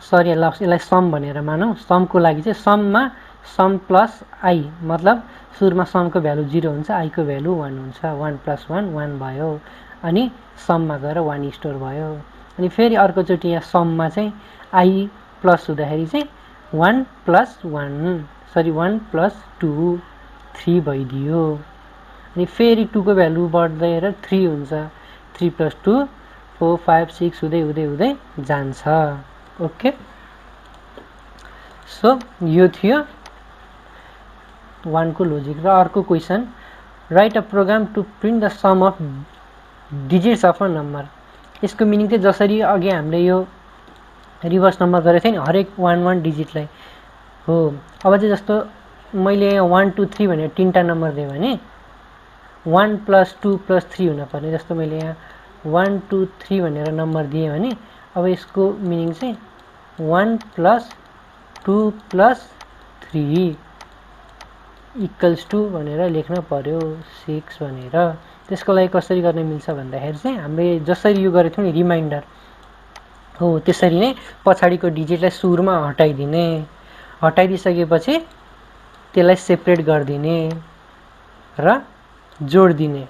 सरी यसलाई सम भनेर मानौँ। समको लागि चाहिँ सममा सम प्लस आई मतलब सुरुमा समको भ्यालु 0 हुन्छ, आईको भ्यालु 1 हुन्छ। 1 + 1 1 भयो अनि सममा गएर 1 स्टोर भयो। अनि फेरि अर्कोचोटि यहाँ सममा चाहिँ आई प्लस हुँदाखेरि चाहिँ 1 + 2 3 भइदियो। अनि फेरि 2 को भ्यालु बढ्दै 3 हुन्छ। 3 + 2 4 5 6 हुँदै हुँदै हुँदै जान्छ। ओके, सो यो थियो 1 को लोजिक। र अर्को question write a program to print the sum of digits of a number. यसको मिनिङ चाहिँ जसरी अघि हामीले यो रिभर्स नम्बर गरेको थिएँ नि हरेक 1 1 डिजिटलाई हो। अब चाहिँ जस्तो मैले 1 2 3 भनेर 3टा नम्बर दिएँ भने 1 + 2 + 3 हुनुपर्ने। जस्तो मैले यहाँ 1 2 3 भनेर नम्बर दिएँ भने अब यसको मिनिङ चाहिँ 1 + 2 + 3 = भनेर लेख्न पर्यो 6 भनेर। त्यसको लागि कसरी गर्न मिल्छ भन्दाखेरि चाहिँ हामीले जसरी यो गरेको थियौँ नि रिमाइन्डर हो, त्यसरी नै पछाडिको डिजिटलाई सुरुमा हटाइदिने। हटाइदिइसकेपछि त्यसलाई सेपरेट गरिदिने र जोडिदिने।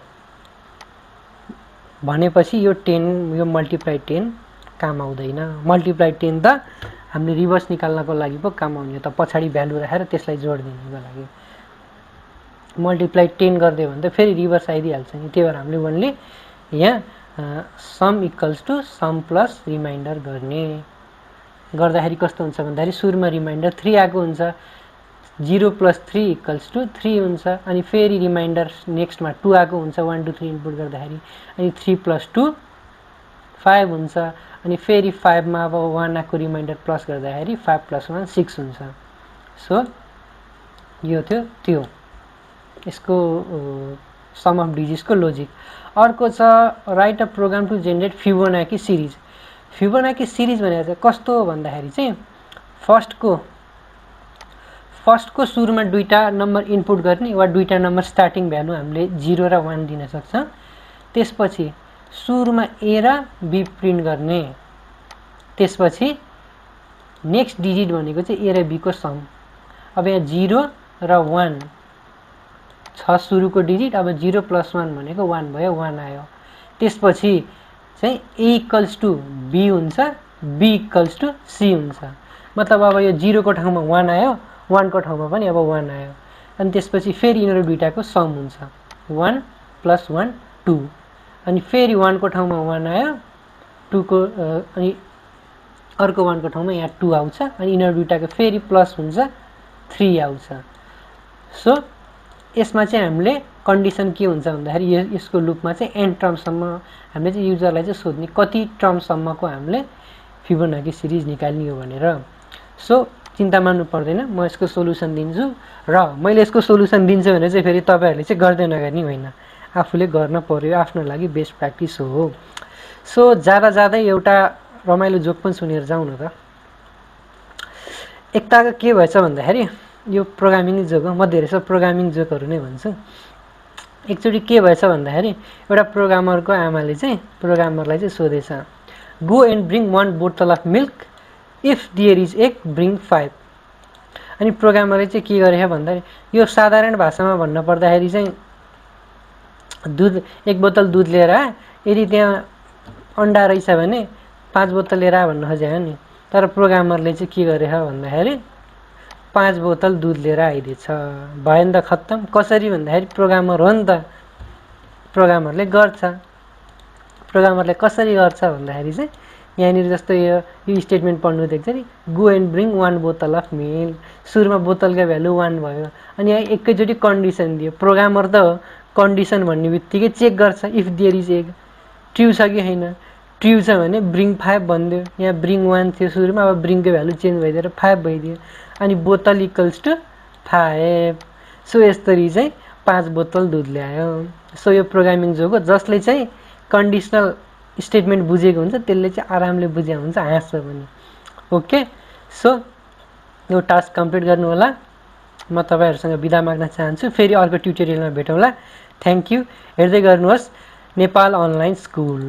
भनेपछि यो 10 यो मल्टिप्लाई 10 काम आउँदैन। मल्टिप्लाई 10 त हामीले रिभर्स निकाल्नको लागि पो काम आउने हो त, पछाडि भ्यालु राखेर त्यसलाई जोडिदिनुको लागि। मल्टिप्लाई 10 गरिदियो भने त फेरि रिभर्स आइदिइहाल्छ नि। त्यही भएर हामीले ओन्ली यहाँ सम = सम प्लस रिमाइन्डर गर्ने। गर्दाखेरि कस्तो हुन्छ भन्दाखेरि सुरुमा रिमाइन्डर 3 आएको हुन्छ, 0 + 3 = 3 हुन्छ। अनि फेरि रिमाइन्डर नेक्स्टमा 2 आएको हुन्छ 1 2 3 इनपुट गर्दाखेरि, अनि 3 + 2 5 हुन्छ अनि फेरि 5 मा अब 1 आको रिमाइन्डर प्लस गर्दाखेरि 5 + 1 6 हुन्छ। सो यो थियो त्यो यसको सम अफ डिजिट्सको लोजिक। अर्को छ write a program to generate Fibonacci series. Fibonacci series भनेको चाहिँ कस्तो हो भन्दाखेरि चाहिँ फर्स्टको सुरुमा दुईटा नम्बर इनपुट गर्ने वा दुईटा नम्बर स्टार्टिङ भ्यालु हामीले 0 र 1 दिन सक्छ। त्यसपछि सुरुमा ए र बी प्रिन्ट गर्ने, त्यसपछि नेक्स्ट डिजिट भनेको चाहिँ ए र बी को सम। अब यहाँ 0 र 1 छ सुरुको डिजिट, अब 0 + 1 भनेको 1 भयो, 1 आयो। त्यसपछि चाहिँ ए इक्वल्स टु बी हुन्छ, बी इक्वल्स टु सी हुन्छ। मतलब अब यो 0 को ठाउँमा 1 आयो, 1 को ठाउँमा पनि अब 1 आयो। अनि त्यसपछि फेरि यिनीहरू दुईटाको सम हुन्छ 1 + 1 2। अनि फेरि 1 को ठाउँमा 1 आयो, 2 को अनि अर्को 1 को ठाउँमा यहाँ 2 आउँछ अनि यिनीहरू दुईटाको फेरि प्लस हुन्छ 3 आउँछ। सो यसमा चाहिँ हामीले कन्डिसन के हुन्छ भन्दाखेरि यसको लुपमा चाहिँ एन टर्मसम्म हामीले चाहिँ युजरलाई चाहिँ सोध्ने कति टर्मसम्मको हामीले फिबोनाकी सिरिज निकाल्ने हो भनेर। सो चिन्ता मान्नु पर्दैन, म यसको सोलुसन दिन्छु र मैले यसको सोलुसन दिन्छु भने चाहिँ फेरि तपाईँहरूले चाहिँ गर्दै नगर्ने होइन, आफूले गर्न पर्यो, आफ्नो लागि बेस्ट प्र्याक्टिस हो। सो जाँदै एउटा रमाइलो जोक पनि सुनेर जाउँ न त। एकताको के भएछ भन्दाखेरि यो प्रोग्रामिङ जोक हो, म धेरै जसो प्रोग्रामिङ जोकहरू नै भन्छु। एकचोटि के भएछ भन्दाखेरि एउटा प्रोग्रामरको आमाले चाहिँ प्रोग्रामरलाई चाहिँ सोधेछ, गो एन्ड ब्रिङ 1 बोतल of milk, if there is egg bring 5। अनि प्रोग्रामरले चाहिँ के गरेछ भन्दाखेरि यो साधारण भाषामा भन्न पर्दाखेरि चाहिँ दुध 1 बोतल दुध लिएर आ, यदि त्यहाँ अन्डा रहेछ भने 5 बोतल लिएर आ भन्न खोजेको नि। तर प्रोग्रामरले चाहिँ के गरेछ भन्दाखेरि 5 बोतल दुध लिएर आइदिएछ। भयो नि त खत्तम। कसरी भन्दाखेरि प्रोग्रामर हो नि त, प्रोग्रामरले गर्छ। प्रोग्रामरले कसरी गर्छ भन्दाखेरि चाहिँ यहाँनिर जस्तो यो स्टेटमेन्ट पढ्नु देख्छ नि, गो एन्ड ब्रिङ 1 बोतल अफ मिल्क। सुरुमा बोतलको भ्यालु 1 भयो अनि यहाँ एकैचोटि कन्डिसन दियो। प्रोग्रामर त हो, कन्डिसन भन्ने बित्तिकै चेक गर्छ if there is egg true छ कि छैन। ट्रु छ भने ब्रिङ 5 भनिदियो, यहाँ ब्रिङ 1 थियो सुरुमा, अब ब्रिङको भ्यालु चेन्ज भइदिएर 5 भइदियो अनि बोतल इक्वल्स टु 5। सो यसरी चाहिँ 5 बोतल दुध ल्यायो। सो यो प्रोग्रामिङ जोक हो, जसले चाहिँ कन्डिसनल स्टेटमेन्ट बुझेको हुन्छ त्यसले चाहिँ आरामले बुझ्या हुन्छ, हाँस्छ पनि। ओके, सो यो टास्क कम्प्लिट गर्नु होला। म तपाईँहरूसँग बिदा माग्न चाहन्छु। फेरि अर्को ट्युटोरियलमा भेटौँला। Thank you. हेर्दै गर्नुहोस् नेपाल अनलाइन स्कुल।